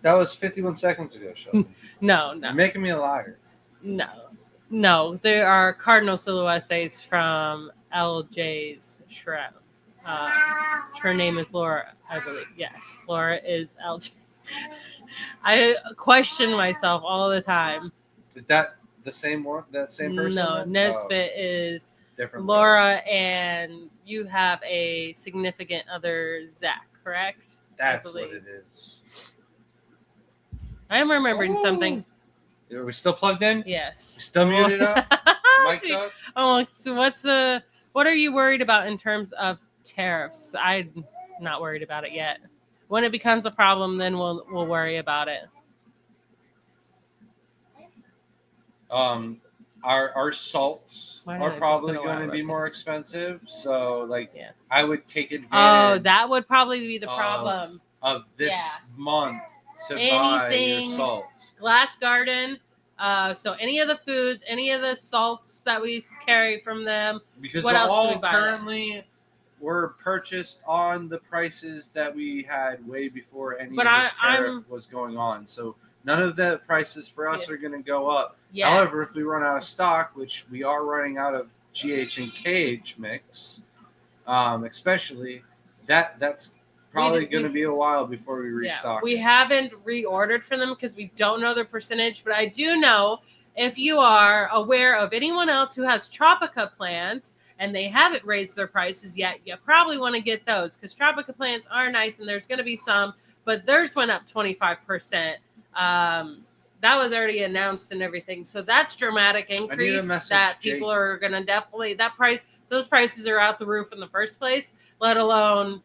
That was 51 seconds ago, Shelby. No. You're making me a liar. No. There are cardinal silhouettes from LJ's shroud. Her name is Laura, I believe. Yes, Laura is LJ. I question myself all the time. Is that the same one? That same person? No, Nesbitt is different. Laura, and you have a significant other, Zach, correct? That's what it is. I am remembering some things. Are we still plugged in? Yes. We still muted up? Mic'd up? Oh, so what are you worried about in terms of tariffs? I'm not worried about it yet. When it becomes a problem, then we'll worry about it. Our salts are probably going to be more expensive. So, I would take advantage. Oh, that would probably be the problem of this month to buy your salts. Glass Garden. So any of the foods, any of the salts that we carry from them. Because what else all do we buy currently were purchased on the prices that we had way before any of this tariff was going on. So none of the prices for us are going to go up. Yeah. However, if we run out of stock, which we are running out of GH and KH mix, especially that's probably going to be a while before we restock. We haven't reordered for them because we don't know their percentage, but I do know if you are aware of anyone else who has Tropica plants and they haven't raised their prices yet, you probably want to get those because Tropica plants are nice and there's going to be some, but theirs went up 25%. That was already announced and everything. So that's dramatic increase that people are going to definitely, those prices are out the roof in the first place, let alone,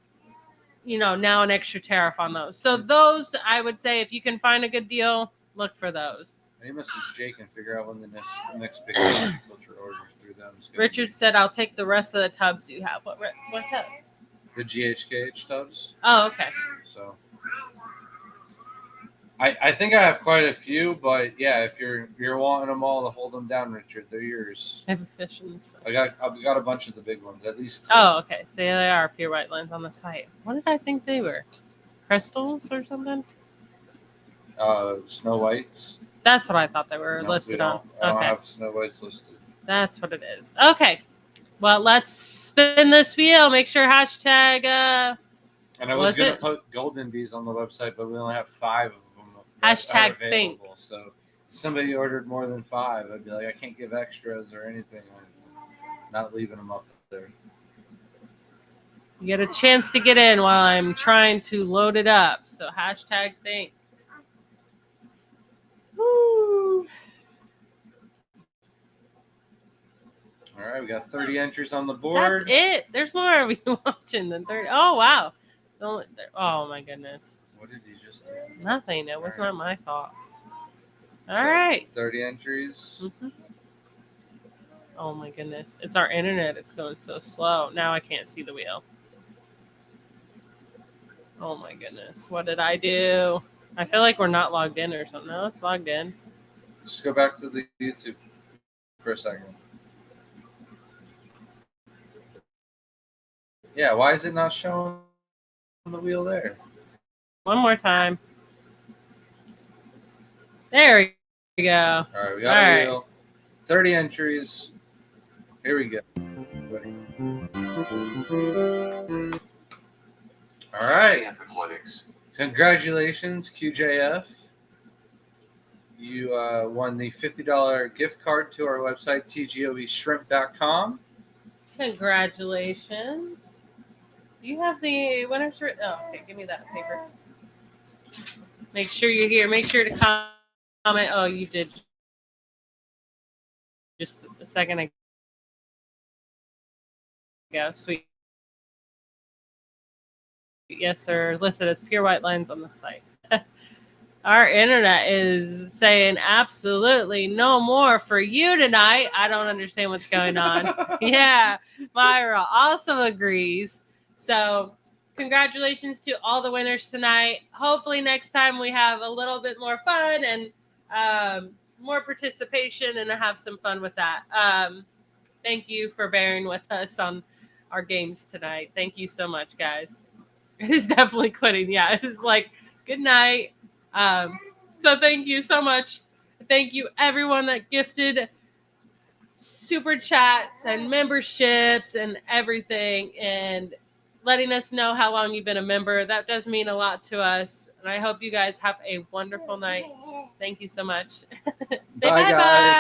now an extra tariff on those. So those, I would say, if you can find a good deal, look for those. You message Jake and figure out when the next big filter order through them. Richard said, "I'll take the rest of the tubs you have." What tubs? The GHKH tubs. Oh, okay. So, I think I have quite a few, but yeah, if you're wanting them all to hold them down, Richard, they're yours. I have a fish in this. I've got a bunch of the big ones, at least 2. Oh, okay. So yeah, they are pure white lines on the site. What did I think they were? Crystals or something? Snow Whites. That's what I thought they were listed on. I don't have Snow Whites listed. That's what it is. Okay. Well, let's spin this wheel. Make sure hashtag. And I was going to put golden bees on the website, but we only have 5 of them. Hashtag think. So if somebody ordered more than 5, I'd be like, I can't give extras or anything. I'm not leaving them up there. You get a chance to get in while I'm trying to load it up. So hashtag think. Woo. All right, we got 30 entries on the board. That's it. There's more we watching than 30. Oh, wow. Oh, my goodness. What did you just do? Nothing. It was not my fault. All right. 30 entries. Mm-hmm. Oh, my goodness. It's our internet. It's going so slow. Now I can't see the wheel. Oh, my goodness. What did I do? I feel like we're not logged in or something. No, it's logged in. Just go back to the YouTube for a second. Yeah, why is it not showing on the wheel there? One more time. There go. All right, we got All a right. wheel. 30 entries. Here we go. All right. Congratulations, QJF. You won the $50 gift card to our website, tgovshrimp.com. Congratulations. You have the winner's shirt. Oh, okay. Give me that paper. Make sure you're here. Make sure to comment. Oh, you did just a second ago. Sweet. Yes, sir. Listed as pure white lines on the site. Our internet is saying absolutely no more for you tonight. I don't understand what's going on. Yeah, Myra also agrees. So, congratulations to all the winners tonight. Hopefully, next time we have a little bit more fun and more participation, and have some fun with that. Thank you for bearing with us on our games tonight. Thank you so much, guys. It is definitely quitting. Yeah, it's like good night. So thank you so much. Thank you everyone that gifted super chats and memberships and everything and letting us know how long you've been a member. That does mean a lot to us. And I hope you guys have a wonderful night. Thank you so much. Say Bye, guys.